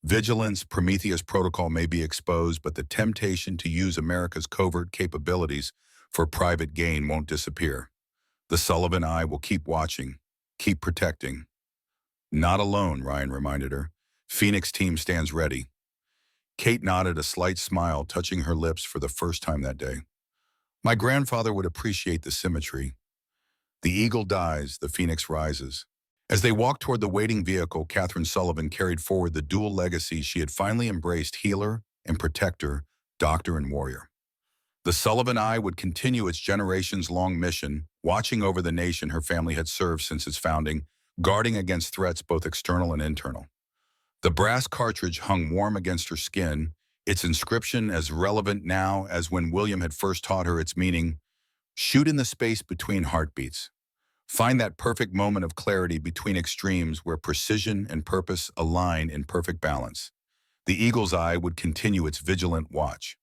Vigilance, Prometheus Protocol may be exposed, but the temptation to use America's covert capabilities for private gain won't disappear. The Sullivan Eye will keep watching, keep protecting. Not alone, Ryan reminded her. Phoenix Team stands ready. Kate nodded, a slight smile touching her lips for the first time that day. My grandfather would appreciate the symmetry. The eagle dies, the phoenix rises. As they walked toward the waiting vehicle, Catherine Sullivan carried forward the dual legacy she had finally embraced: healer and protector, doctor and warrior. The Sullivan Eye would continue its generations-long mission, watching over the nation her family had served since its founding, guarding against threats both external and internal. The brass cartridge hung warm against her skin, its inscription as relevant now as when William had first taught her its meaning. Shoot in the space between heartbeats. Find that perfect moment of clarity between extremes where precision and purpose align in perfect balance. The eagle's eye would continue its vigilant watch.